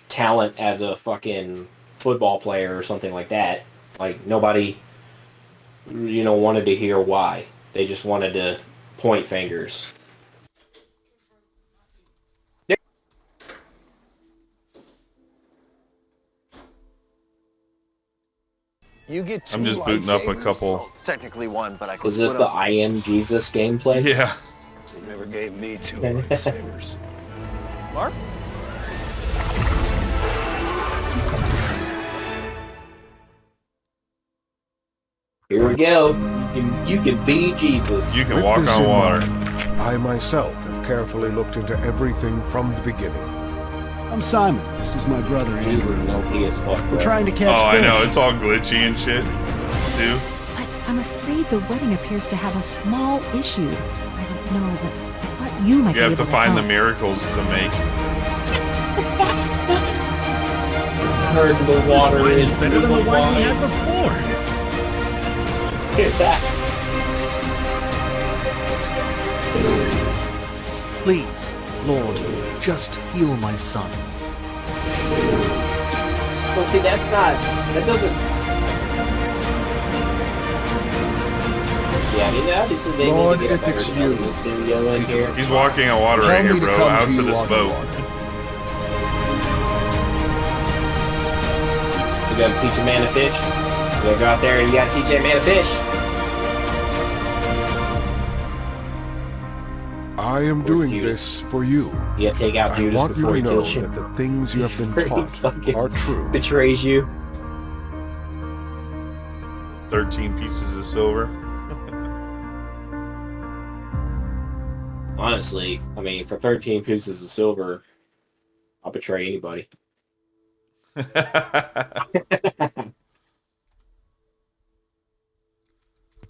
talent as a fucking football player or something like that. Like, nobody, you know, wanted to hear why. They just wanted to point fingers. I'm just booting up a couple. Technically one, but I could. Is this the I Am Jesus gameplay? Yeah. You never gave me 2 lightsabers. Mark? Here we go. You can be Jesus. You can walk on water. I myself have carefully looked into everything from the beginning. I'm Simon. This is my brother, Andrew. We're trying to catch fish. I know. It's all glitchy and shit, too. I'm afraid the wedding appears to have a small issue. I don't know, but I thought you might be able to help. You have to find the miracles to make. Heard the water is better than the wine we had before. Here's that. Please, Lord, just heal my son. Well, see, that doesn't... Yeah, I mean, obviously they Lord, need to get a if better it's tone you, in the studio in here. He's walking on water right here, bro. Out to this boat. So you gotta teach a man to fish. You gotta go out there and you gotta teach that man to fish. I am doing this for you. You gotta take out Judas I want before you he to know kills you. that the things you have been taught are true. Betrays you. 13 pieces of silver. Honestly, I mean, for 13 pieces of silver, I'll betray anybody.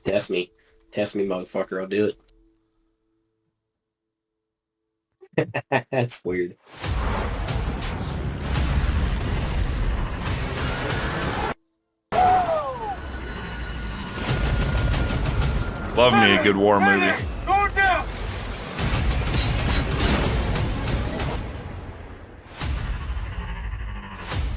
Test me, motherfucker. I'll do it. That's weird. Love me a good war movie. Going down!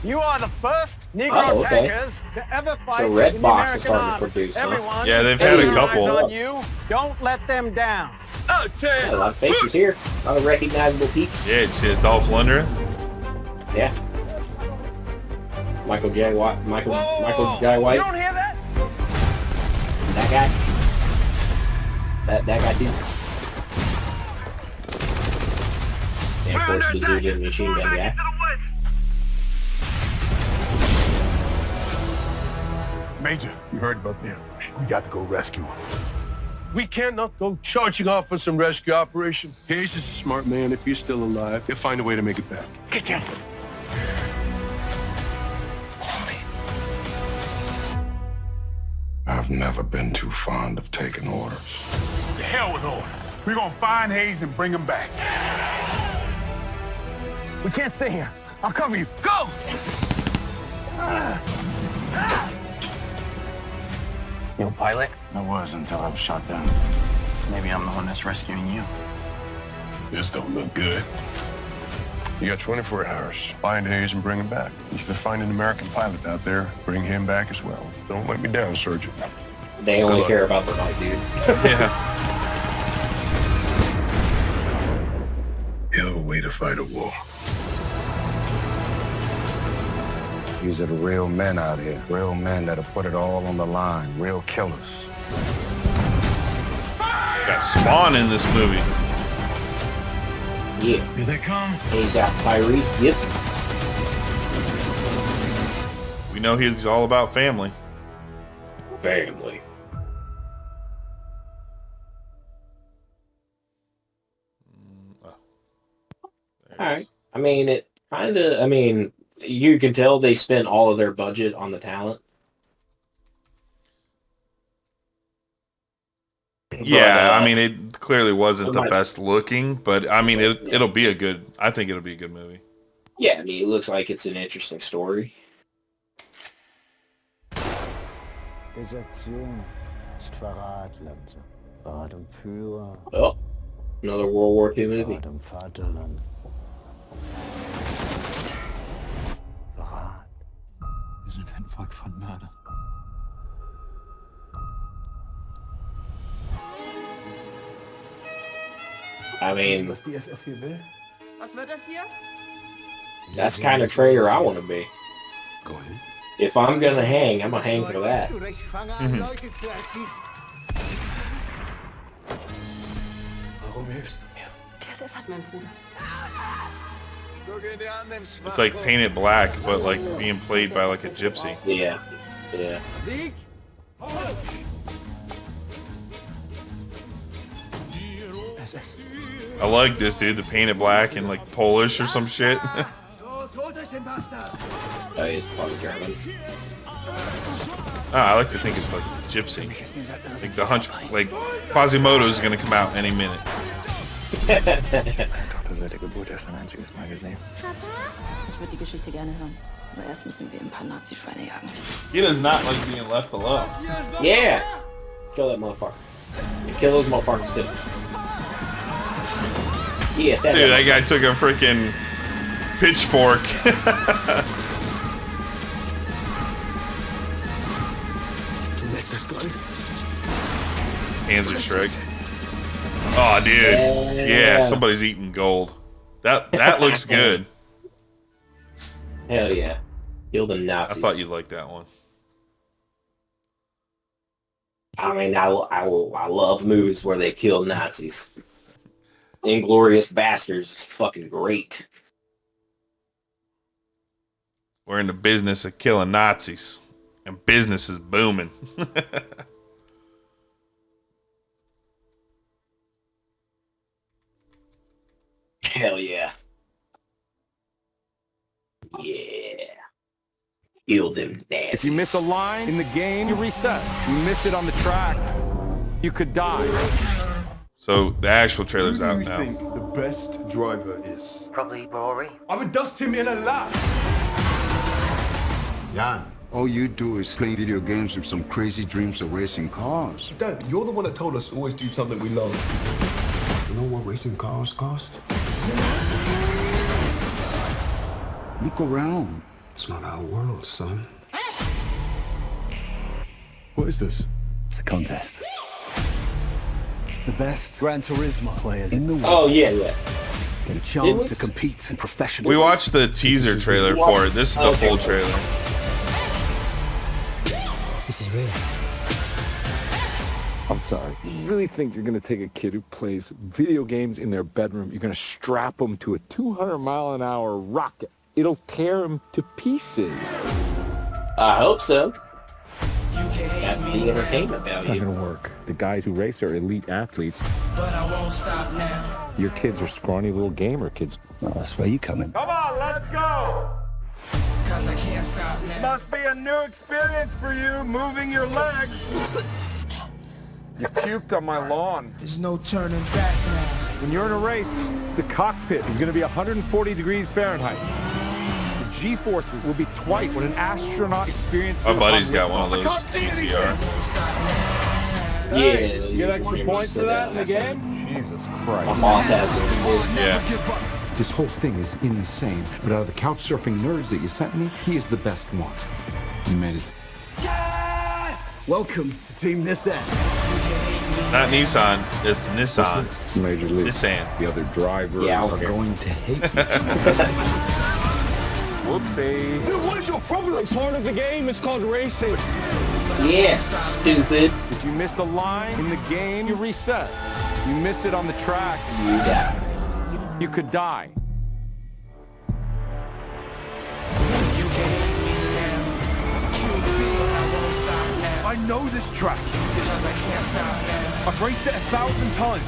You are the first Negro tankers to ever fight in the American Army. Everyone, yeah, they've had a couple. On you. Don't let them down. Oh, a lot of faces here. A lot of recognizable peeps. Yeah, it's Dolph Lundgren. Yeah. Michael J. White. Michael J. White. You don't hear that? That guy. That guy too. And of course, bazooka and machine gun guy. Major, you heard about them. We got to go rescue them. We cannot go charging off for some rescue operation. Hayes is a smart man. If he's still alive, he'll find a way to make it back. Get down. I've never been too fond of taking orders. To hell with orders. We're gonna find Hayes and bring him back. We can't stay here. I'll cover you. Go! You a pilot? I was until I was shot down. Maybe I'm the one that's rescuing you. This don't look good. You got 24 hours. Find Hayes and bring him back. If you find an American pilot out there, bring him back as well. Don't let me down, Sergeant. They only care about the white dude. Yeah. Hell of a way to fight a war. These are the real men out here. Real men that'll put it all on the line. Real killers. Got Spawn in this movie. Yeah. Here they come. He's got Tyrese Gibson's. We know he's all about family. Family. Alright. I mean, it kind of, you can tell they spent all of their budget on the talent. Yeah, but, it clearly wasn't the best looking, but it'll be a good. I think it'll be a good movie. Yeah, it looks like it's an interesting story. Desertion ist Verrat, Lanze. Verrat um Führer. Oh, another World War II movie. Verrat um Vaterland. Verrat. Wir sind ein Volk von Mördern. Was die SS hier will? Was wird das hier? That's the kind of traitor I want to be. If I'm gonna hang, I'm gonna hang for that. Warum hilfst du mir? Die SS hat mein Bruder. It's like Paint It Black, but like being played by like a gypsy. Yeah, yeah. Sieg! I like this dude, the Paint It Black and like Polish or some shit. Oh, he's probably German. I like to think it's like gypsy. Like the hunch, like Quasimodo's gonna come out any minute. Tochter seit der Geburt erst ein einziges Mal gesehen. Ich würde die Geschichte gerne hören. Aber erst müssen wir ein paar Nazi-Schweine jagen. He does not like being left alone. Yeah! Kill that motherfucker. And kill those motherfuckers too. Yeah, dude, that guy took a freaking pitchfork. Hands are Shrek. Oh, dude. Yeah, somebody's eating gold. That looks good. Hell yeah. Kill the Nazis. I thought you'd like that one. I mean, I love movies where they kill Nazis. Inglorious Bastards is fucking great. We're in the business of killing Nazis. And business is booming. Hell yeah. Yeah. Kill them Nazis. If you miss a line in the game, you reset. You miss it on the track, you could die. So the actual trailer's out Who do you now. think the best driver is? Probably Rory. I would dust him in a lap. Jan, all you do is play video games with some crazy dreams of racing cars. Dad, you're the one that told us to always do something we love. You know what racing cars cost? Look around. It's not our world, son. What is this? It's a contest. The best Gran Turismo players in the world. Oh, yeah. Get a chance to compete in professional. We watched the teaser trailer for it. This is the full trailer. This is real. I'm sorry. You really think you're going to take a kid who plays video games in their bedroom, you're going to strap him to a 200-mile-an-hour rocket? It'll tear him to pieces. I hope so. That's the entertainment value. It's not going to work. The guys who race are elite athletes. But I won't stop now. Your kids are scrawny little gamer kids. Well, that's where you come in. Come on, let's go! Cause I can't stop now. Must be a new experience for you, moving your legs. You puked on my lawn. There's no turning back now. When you're in a race, the cockpit is going to be 140 degrees Fahrenheit. The G-forces will be twice what an astronaut experiences. My buddy's got one of those TTR. Yeah. You get extra points for that in the game? Jesus Christ. My boss has it. Yeah. This whole thing is insane, but out of the couch surfing nerds that you sent me, he is the best one. You made it. Welcome to Team Nissan. Not Nissan, it's Nissan. It's Major League. Nissan. The other drivers are going to hate you. Whoopsie. Dude, what is your problem? It's part of the game. It's called racing. Yes, stupid. If you miss a line in the game, you reset. You miss it on the track, You die. you could die. I know this track. I've raced it 1,000 times.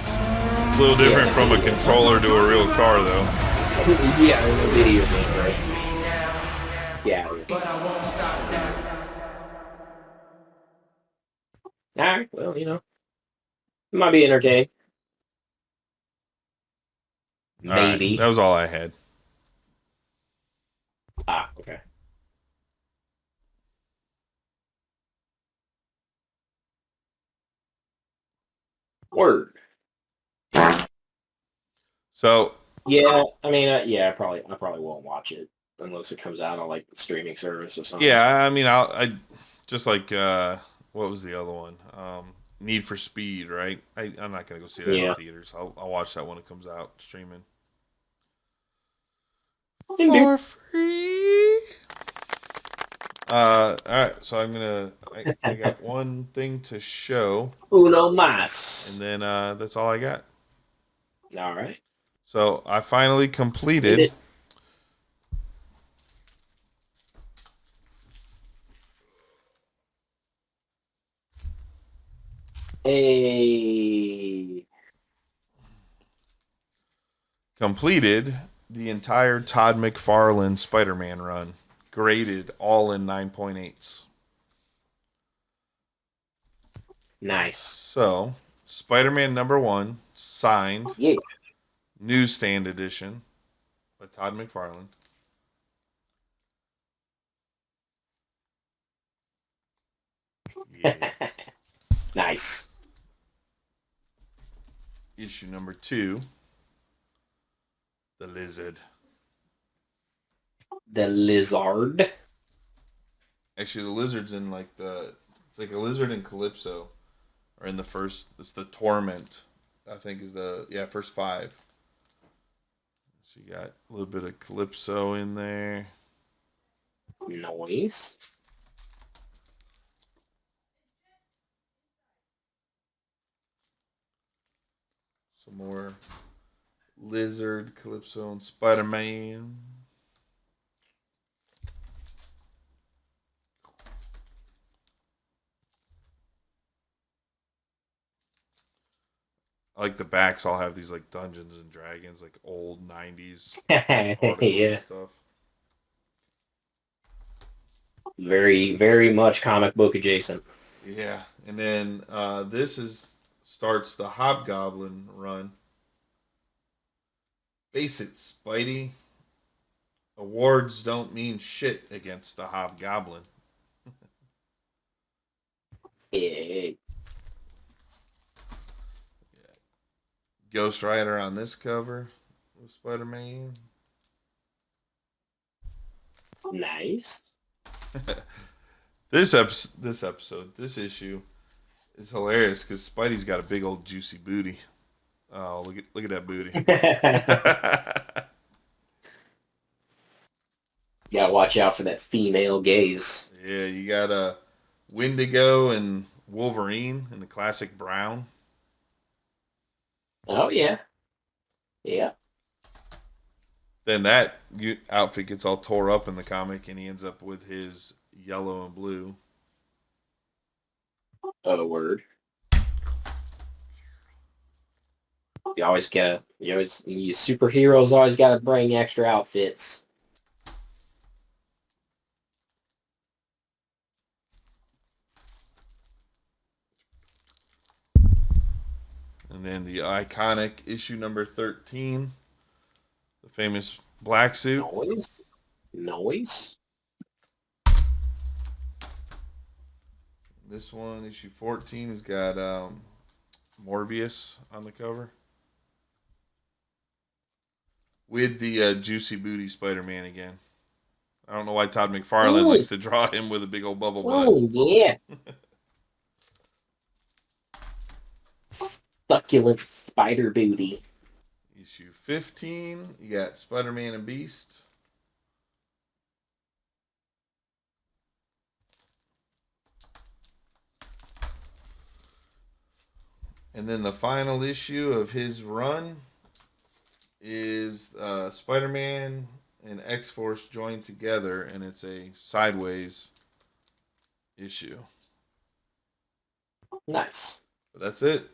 A little different from a controller to a real car, though. Yeah, in a video game, right? Yeah. But I won't stop now. Alright, well, you know. It might be entertaining. All right, Maybe. that was all I had. Ah, okay. Word. So Yeah, I mean, I probably won't watch it unless it comes out on like streaming service or something. yeah, I mean, I just like what was the other one? Need for Speed, right? I'm not gonna go see that in theaters. I'll watch that when it comes out streaming for free. All right, so I got one thing to show. Uno más. And then that's all I got. All right. So I finally completed the entire Todd McFarlane Spider-Man run, graded all in 9.8s. Nice. So, Spider-Man #1, signed, newsstand edition by Todd McFarlane. Yeah. Nice. Issue #2, The lizard. The lizard. Actually, the lizard's in like it's like a lizard in Calypso, or in the first. It's the Torment, I think, is first 5. So you got a little bit of Calypso in there. Nice. Some more Lizard, Calypso, and Spider-Man. I like the backs all have these like Dungeons and Dragons, like old 90s yeah. stuff. Very, very much comic book adjacent. Yeah, and then starts the Hobgoblin run. Face it, Spidey. Awards don't mean shit against the Hobgoblin. Yeah. Ghost Rider on this cover with Spider-Man. Nice. This issue is hilarious because Spidey's got a big old juicy booty. Oh, look at that booty. You gotta watch out for that female gaze. Yeah, you got Wendigo and Wolverine in the classic brown. Oh yeah. Yeah. Then that outfit gets all tore up in the comic, and he ends up with his yellow and blue. Oh, word. You superheroes always gotta bring extra outfits. And then the iconic issue number 13, the famous black suit. Noise. This one, issue 14, has got Morbius on the cover. With the juicy booty Spider-Man again. I don't know why Todd McFarlane likes to draw him with a big old bubble butt. Oh, yeah. Succulent spider booty. Issue 15, you got Spider-Man and Beast. And then the final issue of his run is Spider-Man and X-Force joined together, and it's a sideways issue. Nice. But that's it.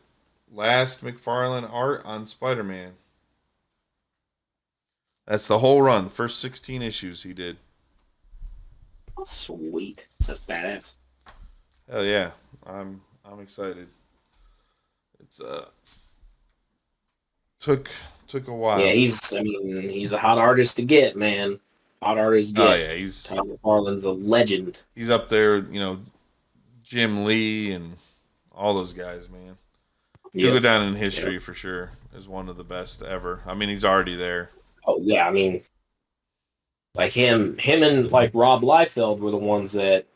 Last McFarlane art on Spider-Man. That's the whole run. The first 16 issues he did. Sweet. That's badass. Hell yeah. I'm excited. It's took a while. Yeah, he's a hot artist to get, man. Hot artist to get. Oh yeah, Todd McFarlane's a legend. He's up there, Jim Lee and all those guys, man. He'll go down in history for sure as one of the best ever. I mean, he's already there. Oh yeah, I mean, like him and like Rob Liefeld were the ones that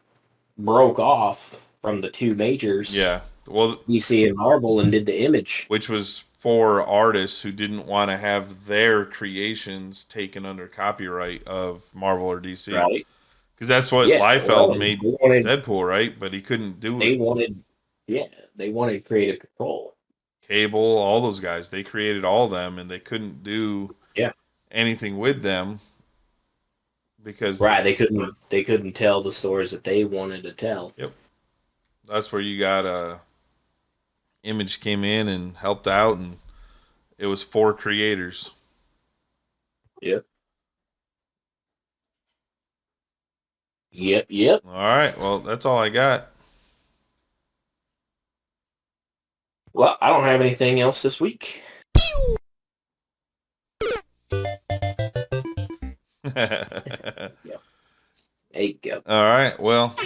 broke off from the two majors. Yeah, well, DC and Marvel, and did the Image, which was for artists who didn't want to have their creations taken under copyright of Marvel or DC. Right. Because that's what Liefeld made Deadpool, right? But he couldn't do it. They wanted creative control. Cable, all those guys, they created all of them, and they couldn't do anything with them because they couldn't tell the stories that they wanted to tell. Yep, that's where you got Image came in and helped out, and it was 4 creators. Yep. All right, well, that's all I got. Well, I don't have anything else this week. There you go. All right, well.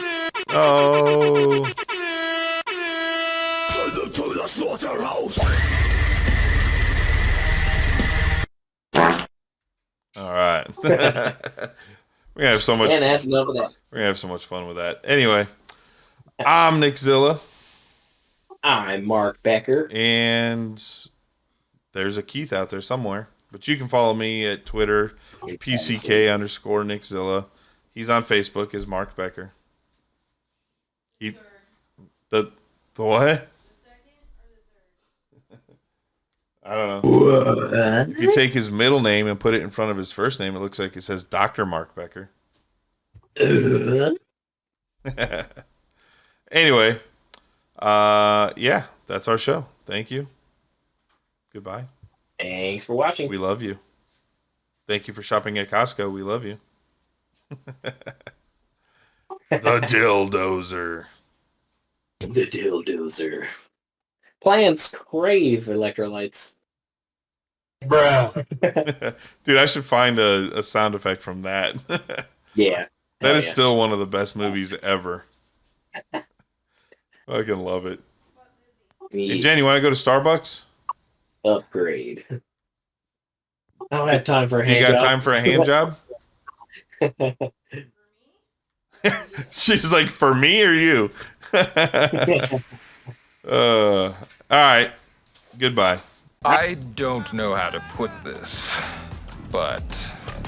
Oh. Send them to the slaughterhouse. All right. We're gonna have so much. And that's enough of that. We're gonna have so much fun with that. Anyway, I'm Nickzilla. I'm Mark Becker. And there's a Keith out there somewhere. But you can follow me at Twitter, PCK_Nickzilla. He's on Facebook as Mark Becker. The what? I don't know. If you take his middle name and put it in front of his first name, it looks like it says Dr. Mark Becker. Anyway, yeah, that's our show. Thank you. Goodbye. Thanks for watching. We love you. Thank you for shopping at Costco. We love you. The Dildozer. The Dildozer. Plants crave electrolytes. Bruh. Dude, I should find a sound effect from that. Yeah. That is still one of the best movies ever. I can love it. Hey, Jen, you want to go to Starbucks? Upgrade. I don't have time for a hand job. You got time for a hand job? She's like, for me or you? All right. Goodbye. I don't know how to put this, but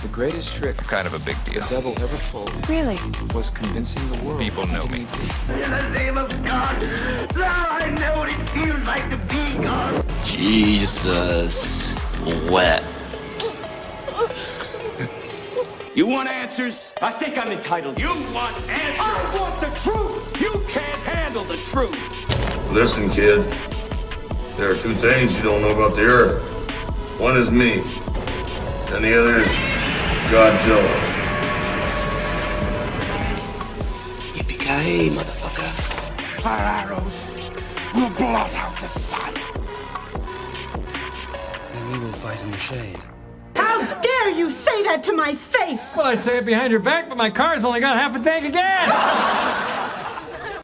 the greatest trick, kind of a big deal, the devil ever pulled, Really? was convincing the world. People know me. In the name of God, now I know what it feels like to be God. Jesus wept. You want answers? I think I'm entitled. You want answers? I want the truth. You can't handle the truth. Listen, kid. There are two things you don't know about the Earth. One is me, and the other is Godzilla. Yippee-ki-yay, motherfucker. Our arrows will blot out the sun. Then we will fight in the shade. How dare you say that to my face? Well, I'd say it behind your back, but my car's only got half a tank of gas.